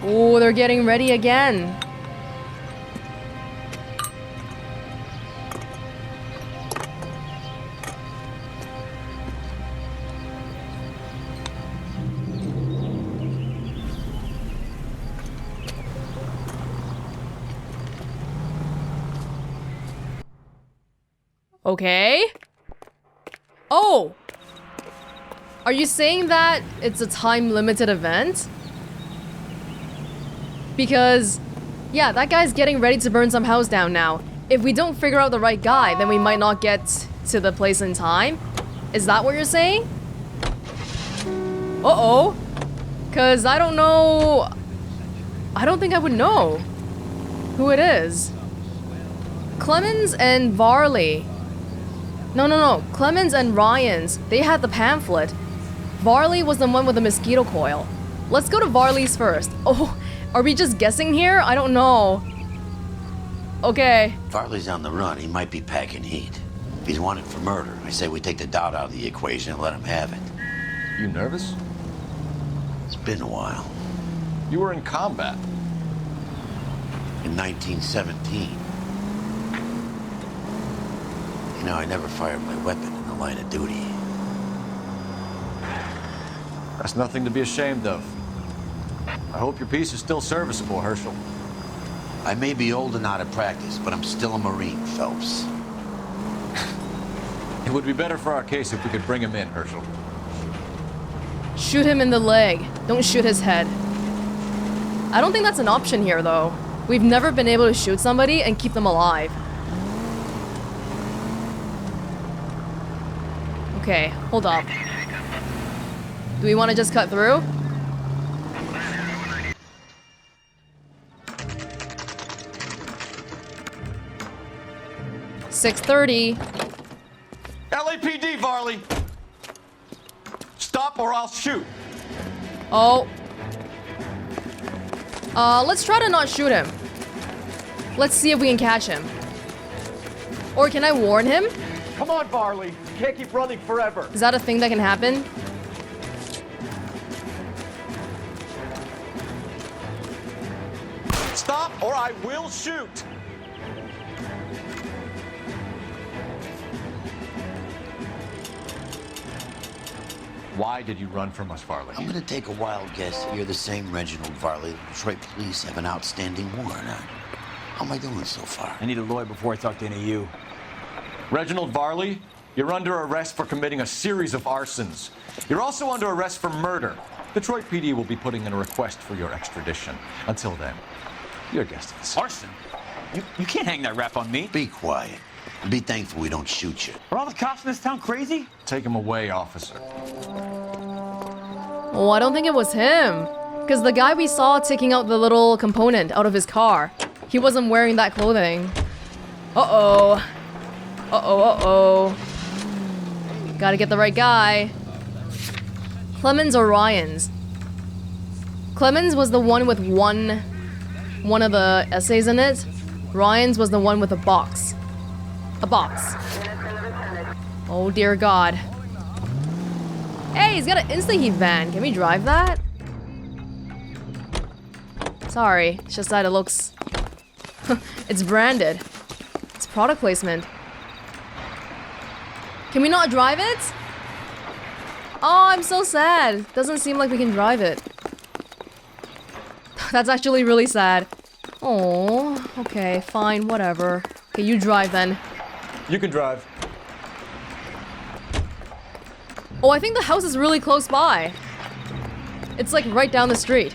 Oh, they're getting ready again. Okay. Oh! Are you saying that it's a time-limited event? Because, yeah, that guy's getting ready to burn some house down now. If we don't figure out the right guy, then we might not get to the place in time? Is that what you're saying? Uh-oh. Because I don't know... I don't think I would know who it is. Clemens and Varley. No. Clemens and Ryan's. They had the pamphlet. Varley was the one with the mosquito coil. Let's go to Varley's first. Oh, are we just guessing here? I don't know. Okay. Varley's on the run. He might be packing heat. If he's wanted for murder, I say we take the doubt out of the equation and let him have it. You nervous? It's been a while. You were in combat. In 1917. You know, I never fired my weapon in the line of duty. That's nothing to be ashamed of. I hope your piece is still serviceable, Herschel. I may be old and out of practice, but I'm still a Marine, Phelps. It would be better for our case if we could bring him in, Herschel. Shoot him in the leg. Don't shoot his head. I don't think that's an option here, though. We've never been able to shoot somebody and keep them alive. Okay, hold up. Do we want to just cut through? 6:30. LAPD, Varley! Stop or I'll shoot. Oh. Let's try to not shoot him. Let's see if we can catch him. Or can I warn him? Come on, Varley. You can't keep running forever. Is that a thing that can happen? Stop or I will shoot. Why did you run from us, Varley? I'm gonna take a wild guess you're the same Reginald Varley the Detroit police have an outstanding warrant on. How am I doing so far? I need a lawyer before I talk to any of you. Reginald Varley, you're under arrest for committing a series of arsons. You're also under arrest for murder. Detroit PD will be putting in a request for your extradition. Until then, your guest is. Arson? You can't hang that rap on me. Be quiet. And be thankful we don't shoot you. Are all the cops in this town crazy? Take him away, officer. Oh, I don't think it was him. Because the guy we saw taking out the little component out of his car, he wasn't wearing that clothing. Uh-oh. Uh-oh, uh-oh. Gotta get the right guy. Clemens or Ryans? Clemens was the one with one of the essays in it. Ryans was the one with a box. A box. Oh dear God. Hey, he's got an insta-heat van. Can we drive that? Sorry, it's just that it looks... it's branded. It's product placement. Can we not drive it? Oh, I'm so sad. Doesn't seem like we can drive it. That's actually really sad. Oh, okay, fine, whatever. Okay, you drive then. You can drive. Oh, I think the house is really close by. It's like right down the street.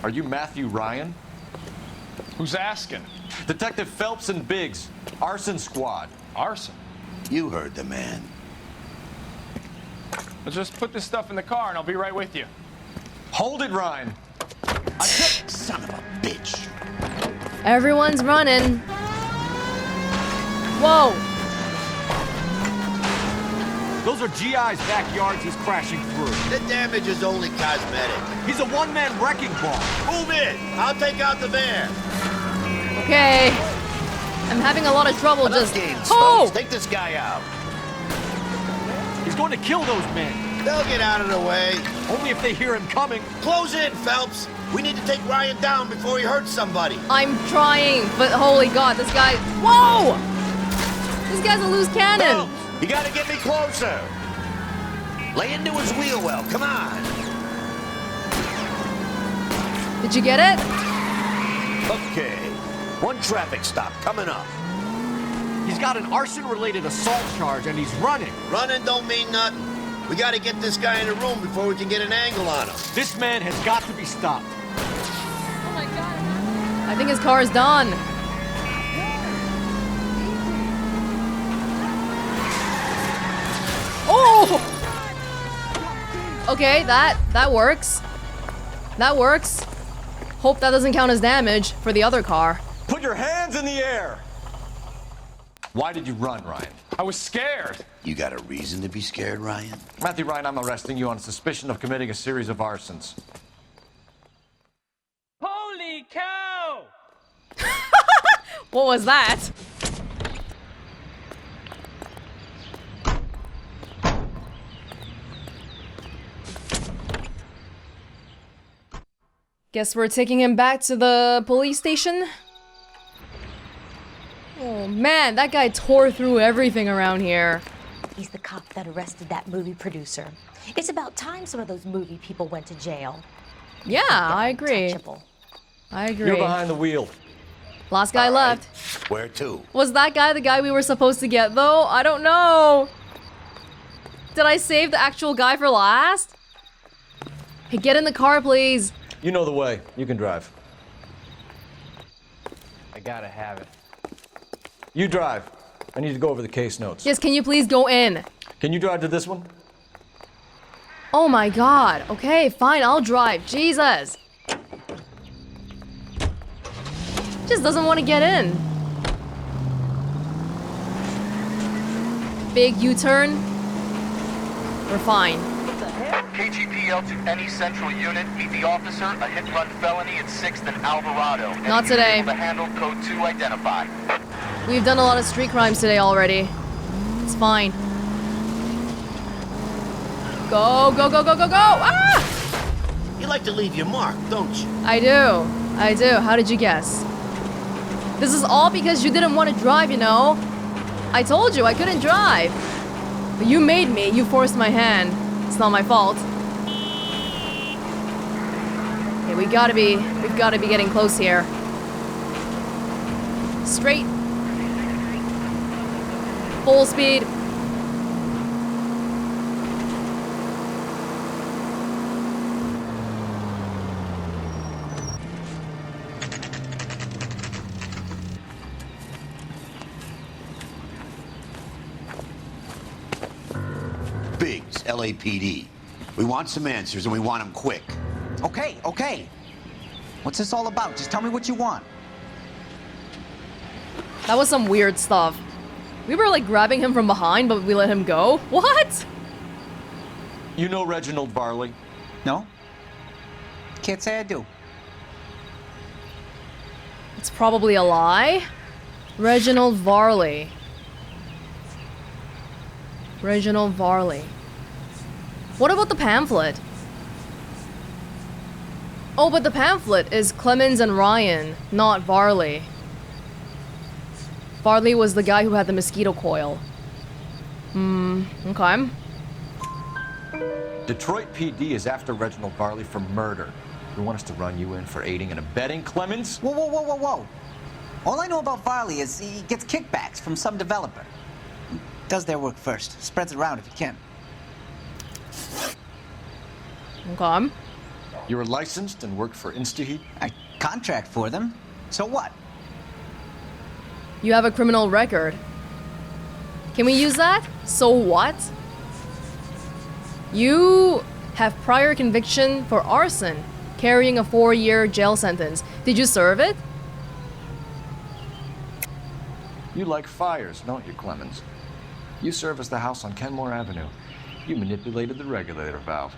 Are you Matthew Ryan? Who's asking? Detective Phelps and Biggs, arson squad. Arson? You heard the man. Let's just put this stuff in the car and I'll be right with you. Hold it, Ryan. Son of a bitch. Everyone's running. Whoa. Those are GI's backyards he's crashing through. The damage is only cosmetic. He's a one-man wrecking ball. Move in. I'll take out the van. Okay. I'm having a lot of trouble Enough just... games, Oh! folks. Take this guy out. He's going to kill those men. They'll get out of the way. Only if they hear him coming. Close in, Phelps. We need to take Ryan down before he hurts somebody. I'm trying, but holy God, this guy... Whoa! This guy's a loose cannon. Phelps, you gotta get me closer. Lay into his wheel well. Come on. Did you get it? Okay. One traffic stop coming up. He's got an arson-related assault charge, and he's running. Running don't mean nothing. We gotta get this guy in the room before we can get an angle on him. This man has got to be stopped. Oh my God. I think his car is done. Oh! Okay, that works. That works. Hope that doesn't count as damage for the other car. Put your hands in the air! Why did you run, Ryan? I was scared. You got a reason to be scared, Ryan? Matthew Ryan, I'm arresting you on suspicion of committing a series of arsons. Holy cow! What was that? Guess we're taking him back to the police station? Oh man, that guy tore through everything around here. He's the cop that arrested that movie producer. It's about time some of those movie people went to jail. Yeah, I agree. I agree. You're behind the wheel. Last guy left. Where to? Was that guy the guy we were supposed to get though? I don't know. Did I save the actual guy for last? Hey, get in the car, please. You know the way. You can drive. I gotta have it. You drive. I need to go over the case notes. Yes, can you please go in? Can you drive to this one? Oh my god. Okay, fine, I'll drive. Jesus. Just doesn't want to get in. Big U-turn. We're fine. KGPL to any central unit. Meet the officer. A hit-run felony at 6th and Alvarado. Not today. Able to handle code 2 identify. We've done a lot of street crimes today already. It's fine. Go, go, go, go, go, go! Ah! You like to leave your mark, don't you? I do. I do. How did you guess? This is all because you didn't want to drive, you know? I told you I couldn't drive. But you made me. You forced my hand. It's not my fault. Okay, we've got to be getting close here. Straight. Full speed. Biggs, LAPD. We want some answers and we want them quick. Okay, okay. What's this all about? Just tell me what you want. That was some weird stuff. We were like grabbing him from behind, but we let him go? What? You know Reginald Varley? No. Can't say I do. It's probably a lie. Reginald Varley. Reginald Varley. What about the pamphlet? Oh, but the pamphlet is Clemens and Ryan, not Varley. Varley was the guy who had the mosquito coil. Okay. Detroit PD is after Reginald Varley for murder. You want us to run you in for aiding and abetting Clemens? Whoa, whoa, whoa, whoa, whoa. All I know about Varley is he gets kickbacks from some developer. He does their work first. Spreads it around if he can. Okay. You were licensed and worked for InstaHeat? I contract for them. So what? You have a criminal record. Can we use that? So what? You have prior conviction for arson, carrying a 4-year jail sentence. Did you serve it? You like fires, don't you, Clemens? You serviced the house on Kenmore Avenue. You manipulated the regulator valve.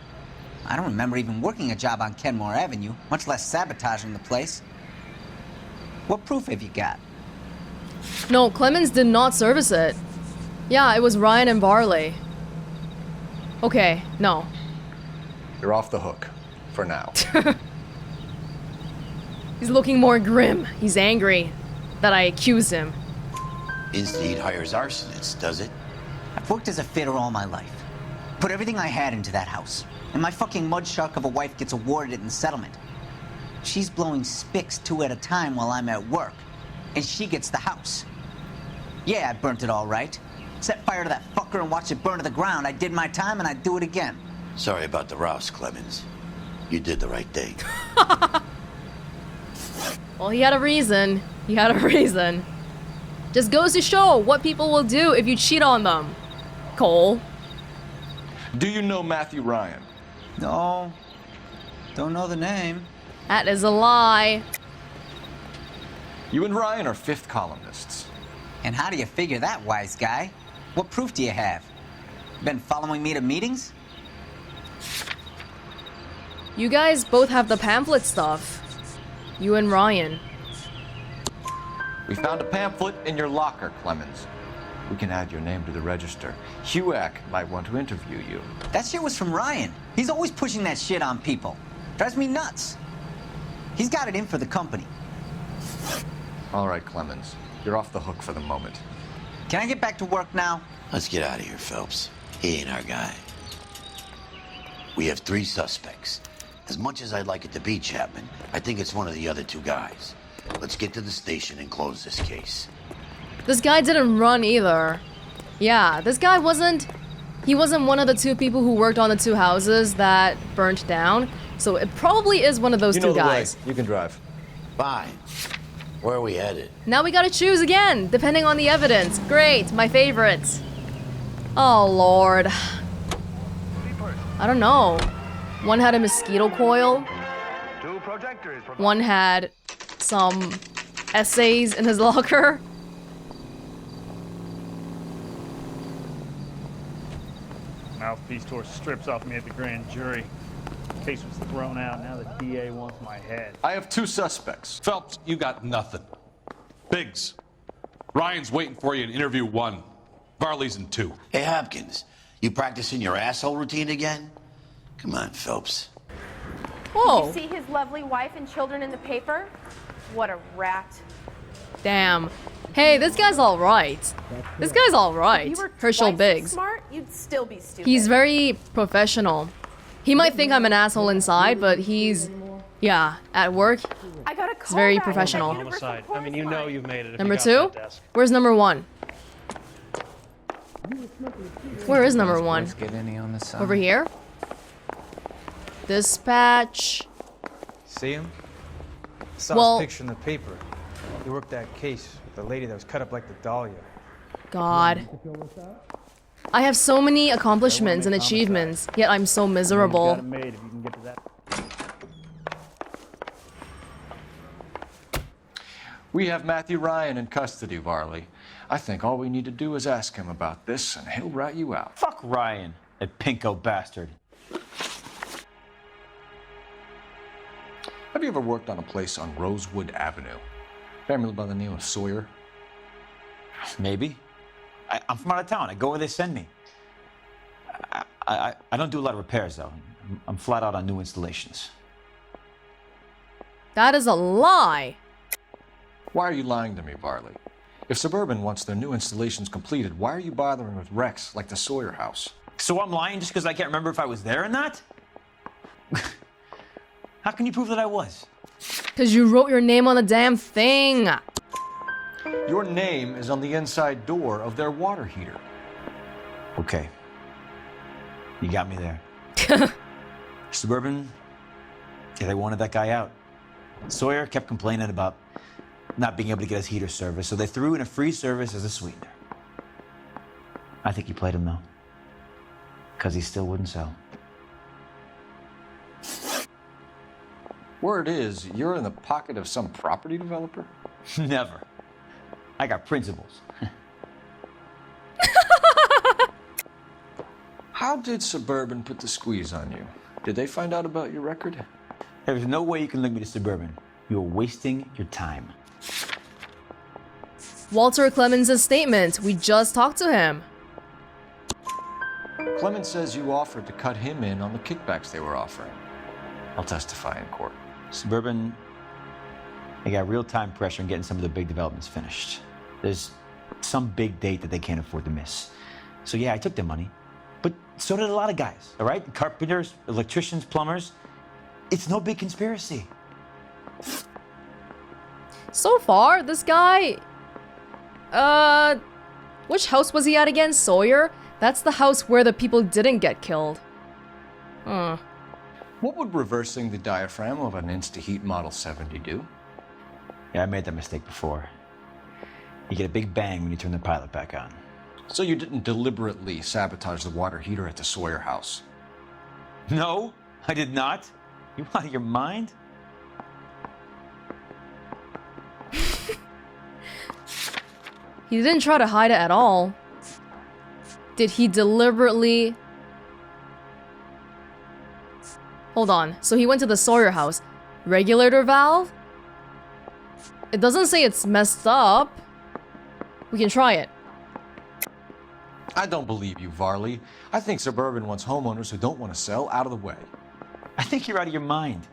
I don't remember even working a job on Kenmore Avenue, much less sabotaging the place. What proof have you got? No, Clemens did not service it. Yeah, it was Ryan and Varley. Okay, no. You're off the hook. For now. He's looking more grim. He's angry that I accused him. InstaHeat hires arsonists, does it? I've worked as a fitter all my life. Put everything I had into that house. And my fucking mudshark of a wife gets awarded it in settlement. She's blowing spics 2 at a time while I'm at work. And she gets the house. Yeah, I burnt it all right. Set fire to that fucker and watched it burn to the ground. I did my time and I'd do it again. Sorry about the rouse, Clemens. You did the right thing. Well, he had a reason. He had a reason. Just goes to show what people will do if you cheat on them. Cole. Do you know Matthew Ryan? No. Don't know the name. That is a lie. You and Ryan are fifth columnists. And how do you figure that, wise guy? What proof do you have? Been following me to meetings? You guys both have the pamphlet stuff. You and Ryan. We found a pamphlet in your locker, Clemens. We can add your name to the register. HUAC might want to interview you. That shit was from Ryan. He's always pushing that shit on people. Drives me nuts. He's got it in for the company. All right, Clemens. You're off the hook for the moment. Can I get back to work now? Let's get out of here, Phelps. He ain't our guy. We have 3 suspects. As much as I'd like it to be Chapman, I think it's one of the other 2 guys. Let's get to the station and close this case. This guy didn't run either. Yeah, this guy wasn't... He wasn't one of the 2 people who worked on the 2 houses that burnt down. So it probably is one of those 2 guys. You can drive. Fine. Where are we headed? Now we gotta choose again, depending on the evidence. Great, my favorites. Oh, Lord. I don't know. One had a mosquito coil. One had some essays in his locker. Mouthpiece tore strips off me at the grand jury. Case was thrown out. Now the DA wants my head. I have 2 suspects. Phelps, you got nothing. Biggs, Ryan's waiting for you in interview 1. Varley's in 2. Hey, Hopkins, you practicing your asshole routine again? Come on, Phelps. Oh. Did you see his lovely wife and children in the paper? What a rat. Damn. Hey, this guy's alright. This guy's alright. Herschel Biggs. Smart, you'd still be stupid. He's very professional. He might think I'm an asshole inside, but he's, yeah, at work, I got a he's very professional. Homicide. I mean, you know you've made it. Number 2? Where's number 1? Where is number 1? Get any on the side. Over here? Dispatch. See him? Saw Well- his picture in the paper. He worked that case with the lady that was cut up like the dahlia. God. I have so many accomplishments and achievements, yet I'm so miserable. We have Matthew Ryan in custody, Varley. I think all we need to do is ask him about this, and he'll rat you out. Fuck Ryan, that pinko bastard. Have you ever worked on a place on Rosewood Avenue? Family by the name of Sawyer? Maybe. I'm from out of town. I go where they send me. I don't do a lot of repairs, though. I'm flat out on new installations. That is a lie. Why are you lying to me, Varley? If Suburban wants their new installations completed, why are you bothering with wrecks like the Sawyer house? So I'm lying just because I can't remember if I was there or not? How can you prove that I was? Because you wrote your name on the damn thing. Your name is on the inside door of their water heater. Okay. You got me there. Suburban, yeah, they wanted that guy out. Sawyer kept complaining about not being able to get his heater service, so they threw in a free service as a sweetener. I think he played him, though. Because he still wouldn't sell. Word is, you're in the pocket of some property developer? Never. I got principles. How did Suburban put the squeeze on you? Did they find out about your record? There's no way you can link me to Suburban. You're wasting your time. Walter Clemens' statement. We just talked to him. Clemens says you offered to cut him in on the kickbacks they were offering. I'll testify in court. Suburban, they got real-time pressure on getting some of the big developments finished. There's some big date that they can't afford to miss. So yeah, I took their money. But so did a lot of guys, all right? Carpenters, electricians, plumbers. It's no big conspiracy. So far, this guy... Which house was he at again? Sawyer? That's the house where the people didn't get killed. What would reversing the diaphragm of an Insta-Heat Model 70 do? Yeah, I made that mistake before. You get a big bang when you turn the pilot back on. So you didn't deliberately sabotage the water heater at the Sawyer house? No, I did not. You out of your mind? He didn't try to hide it at all. Did he deliberately... Hold on. So he went to the Sawyer house. Regulator valve? It doesn't say it's messed up. We can try it. I don't believe you, Varley. I think Suburban wants homeowners who don't want to sell out of the way. I think you're out of your mind.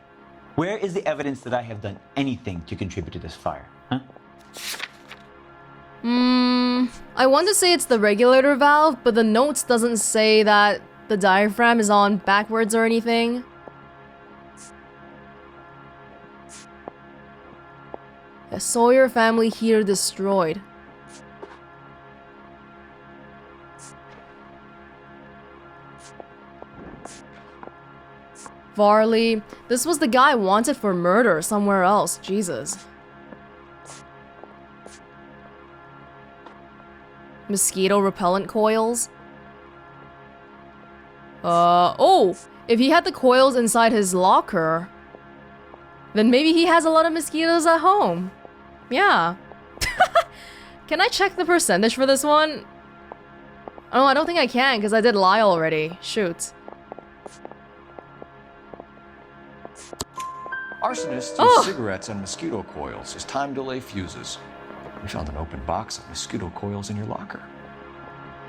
Where is the evidence that I have done anything to contribute to this fire, huh? I want to say it's the regulator valve, but the notes doesn't say that the diaphragm is on backwards or anything. The Sawyer family heater destroyed. Varley. This was the guy wanted for murder somewhere else. Jesus. Mosquito repellent coils. Oh, if he had the coils inside his locker, then maybe he has a lot of mosquitoes at home. Yeah. Can I check the percentage for this one? Oh, I don't think I can because I did lie already. Shoot. Arsonists use cigarettes and mosquito coils as time delay fuses. We found an open box of mosquito coils in your locker.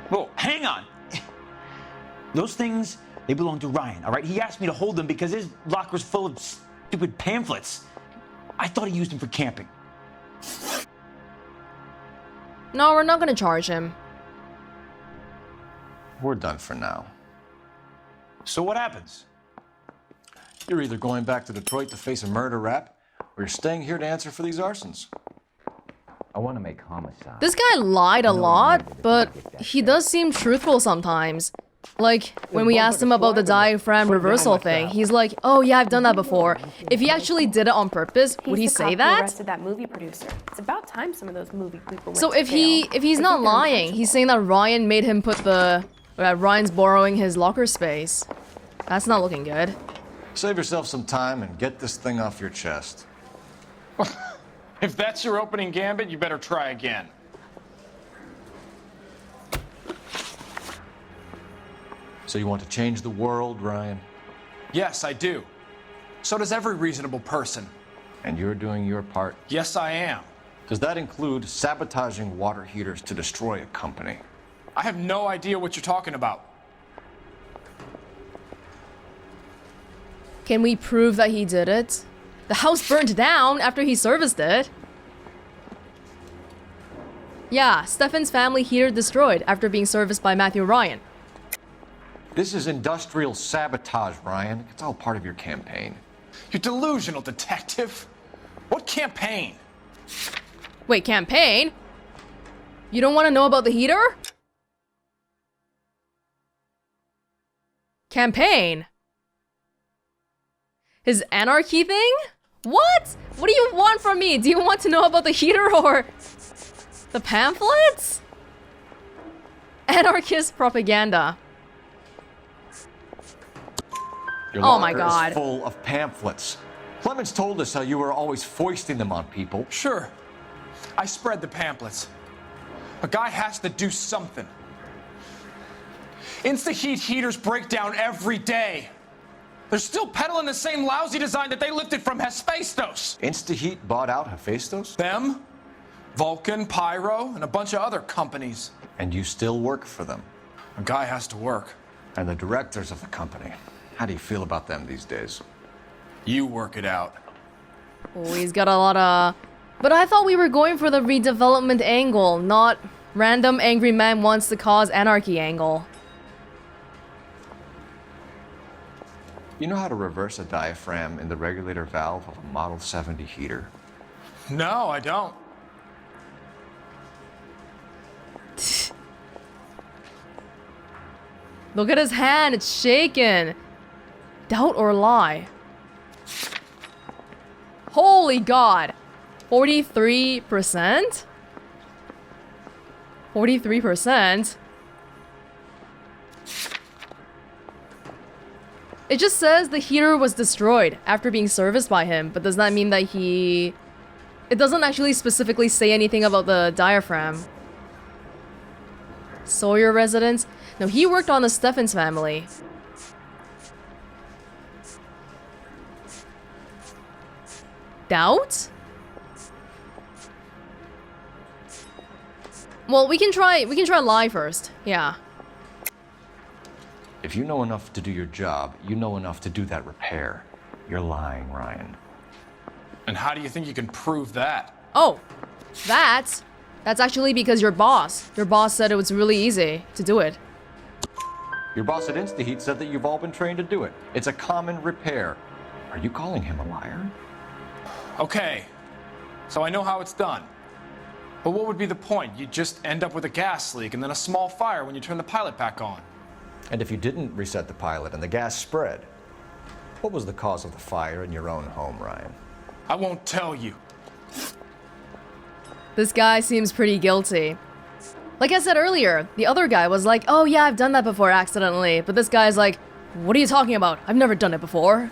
Whoa, hang on. Those things, they belong to Ryan, all right? He asked me to hold them because his locker's full of stupid pamphlets. I thought he used them for camping. No, we're not gonna charge him. We're done for now. So what happens? You're either going back to Detroit to face a murder rap, or you're staying here to answer for these arsons. I want to make homicide. This guy lied a lot, but he does seem truthful sometimes. Like, when we asked him about the diaphragm reversal thing, he's like, oh yeah, I've done that before. If he actually did it on purpose, would he say that? Arrested that movie producer. It's about time some of those movie people went So to if jail. he's not lying, he's saying that Ryan made him put the... Ryan's borrowing his locker space. That's not looking good. Save yourself some time and get this thing off your chest. If that's your opening gambit, you better try again. So you want to change the world, Ryan? Yes, I do. So does every reasonable person. And you're doing your part? Yes, I am. Does that include sabotaging water heaters to destroy a company? I have no idea what you're talking about. Can we prove that he did it? The house burned down after he serviced it. Yeah, Stefan's family heater destroyed after being serviced by Matthew Ryan. This is industrial sabotage, Ryan. It's all part of your campaign. You delusional detective. What campaign? Wait, campaign? You don't want to know about the heater? Campaign? His anarchy thing? What? What do you want from me? Do you want to know about the heater or the pamphlets? Anarchist propaganda. Your oh my locker god. is full of pamphlets. Clemens told us how you were always foisting them on people. Sure. I spread the pamphlets. A guy has to do something. Insta-heat heaters break down every day. They're still peddling the same lousy design that they lifted from Hephaestus. Insta-heat bought out Hephaestus? Them, Vulcan, Pyro, and a bunch of other companies. And you still work for them? A guy has to work. And the directors of the company. How do you feel about them these days? You work it out. Oh, he's got a lot of... But I thought we were going for the redevelopment angle, not random angry man wants to cause anarchy angle. You know how to reverse a diaphragm in the regulator valve of a Model 70 heater? No, I don't. Look at his hand, it's shaking. Doubt or lie? Holy god. 43%? 43%? It just says the heater was destroyed after being serviced by him, but does that mean that he... It doesn't actually specifically say anything about the diaphragm. Sawyer residence? No, he worked on the Stefan's family. Doubt? Well, we can try lie first. Yeah. If you know enough to do your job, you know enough to do that repair. You're lying, Ryan. And how do you think you can prove that? Oh, that's actually because your boss said it was really easy to do it. Your boss at InstaHeat said that you've all been trained to do it. It's a common repair. Are you calling him a liar? Okay, so I know how it's done. But what would be the point? You'd just end up with a gas leak and then a small fire when you turn the pilot back on. And if you didn't reset the pilot and the gas spread, what was the cause of the fire in your own home, Ryan? I won't tell you. This guy seems pretty guilty. Like I said earlier, the other guy was like, oh yeah, I've done that before accidentally. But this guy's like, what are you talking about? I've never done it before.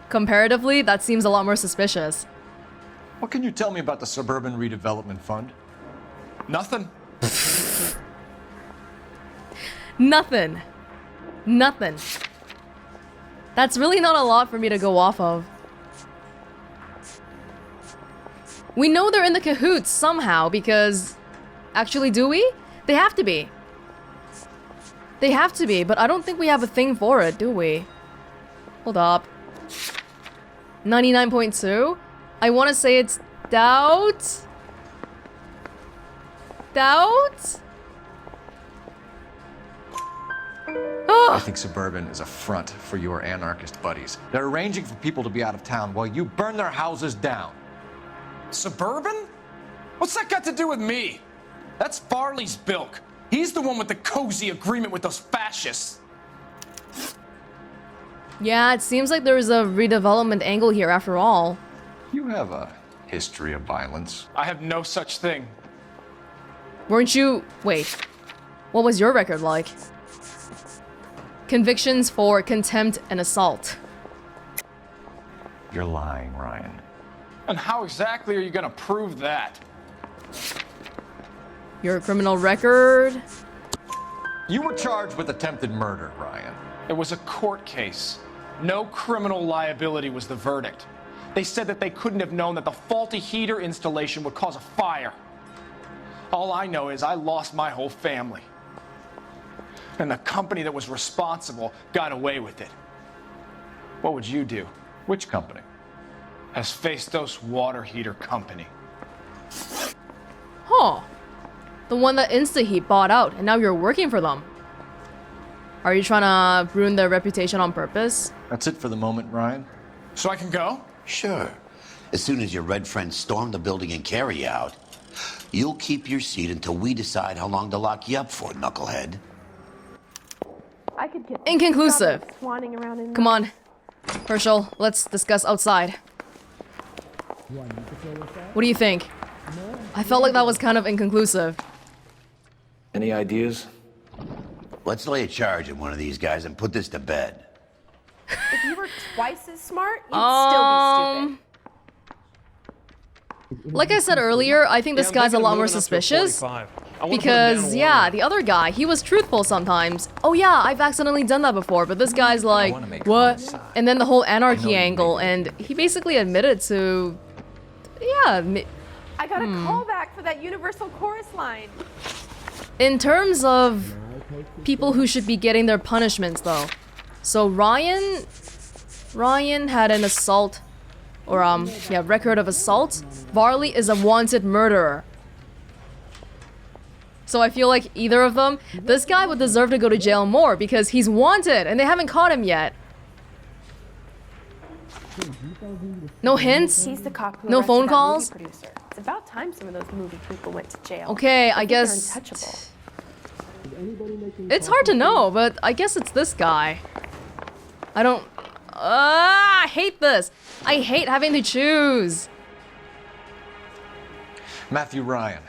Comparatively, that seems a lot more suspicious. What can you tell me about the Suburban Redevelopment Fund? Nothing. Nothing. Nothing. That's really not a lot for me to go off of. We know they're in the cahoots somehow because... Actually, do we? They have to be. They have to be, but I don't think we have a thing for it, do we? Hold up. 99.2? I want to say it's doubt? Doubt? I think Suburban is a front for your anarchist buddies. They're arranging for people to be out of town while you burn their houses down. Suburban? What's that got to do with me? That's Varley's bilk. He's the one with the cozy agreement with those fascists. Yeah, it seems like there's a redevelopment angle here after all. You have a history of violence. I have no such thing. Weren't you... Wait. What was your record like? Convictions for contempt and assault. You're lying, Ryan. And how exactly are you gonna prove that? Your criminal record? You were charged with attempted murder, Ryan. It was a court case. No criminal liability was the verdict. They said that they couldn't have known that the faulty heater installation would cause a fire. All I know is I lost my whole family. And the company that was responsible got away with it. What would you do? Which company? Hephaestus Water Heater Company. Huh. The one that InstaHeat bought out, and now you're working for them. Are you trying to ruin their reputation on purpose? That's it for the moment, Ryan. So I can go? Sure. As soon as your red friends storm the building and carry you out, you'll keep your seat until we decide how long to lock you up for, knucklehead. I could get Inconclusive. swanning around in Come on. Herschel, let's discuss outside. What do you think? I felt like that was kind of inconclusive. Any ideas? Let's lay a charge at one of these guys and put this to bed. If you were twice as smart, you'd still be stupid. Like I said earlier, I think this guy's a lot more suspicious. Because, yeah, the other guy, he was truthful sometimes. Oh yeah, I've accidentally done that before, but this guy's like, what? And then the whole anarchy angle, and he basically admitted to... Yeah, I got a call back for that Universal Chorus line. in terms of people who should be getting their punishments, though. So Ryan had an assault, or record of assault. Varley is a wanted murderer. So I feel like either of them, this guy would deserve to go to jail more because he's wanted and they haven't caught him yet. No hints? He's the cop who no arrested phone that calls? movie producer. It's about time some of those movie people went to jail. Okay, I think guess... they're untouchable. It's hard to know, but I guess it's this guy. I don't... I hate this. I hate having to choose. Matthew Ryan,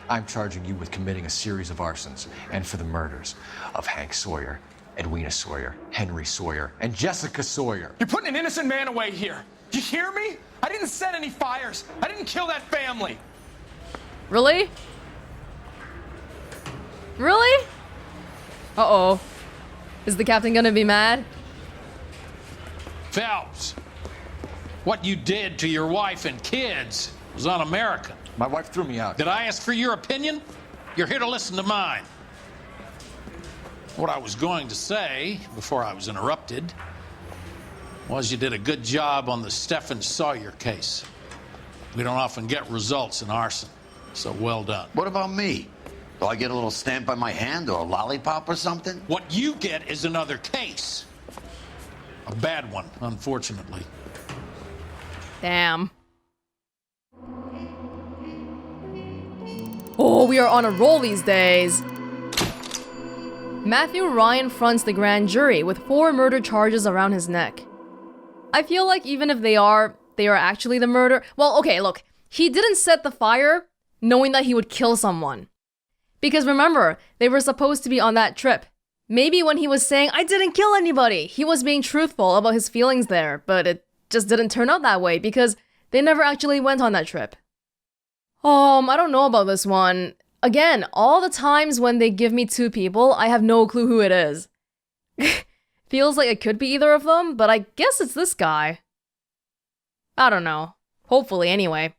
I'm charging you with committing a series of arsons and for the murders of Hank Sawyer, Edwina Sawyer, Henry Sawyer, and Jessica Sawyer. You're putting an innocent man away here. You hear me? I didn't set any fires. I didn't kill that family. Really? Really? Uh-oh. Is the captain gonna be mad? Phelps, what you did to your wife and kids was un-American. My wife threw me out. Did I ask for your opinion? You're here to listen to mine. What I was going to say, before I was interrupted, was you did a good job on the Stephen Sawyer case. We don't often get results in arson, so well done. What about me? Do I get a little stamp on my hand or a lollipop or something? What you get is another case. A bad one, unfortunately. Damn. Oh, we are on a roll these days. Matthew Ryan fronts the grand jury with 4 murder charges around his neck. I feel like even if they are actually the murder. Well, okay, look. He didn't set the fire knowing that he would kill someone. Because remember, they were supposed to be on that trip. Maybe when he was saying, I didn't kill anybody, he was being truthful about his feelings there, but it just didn't turn out that way because they never actually went on that trip. I don't know about this one. Again, all the times when they give me two people, I have no clue who it is. Feels like it could be either of them, but I guess it's this guy. I don't know. Hopefully, anyway.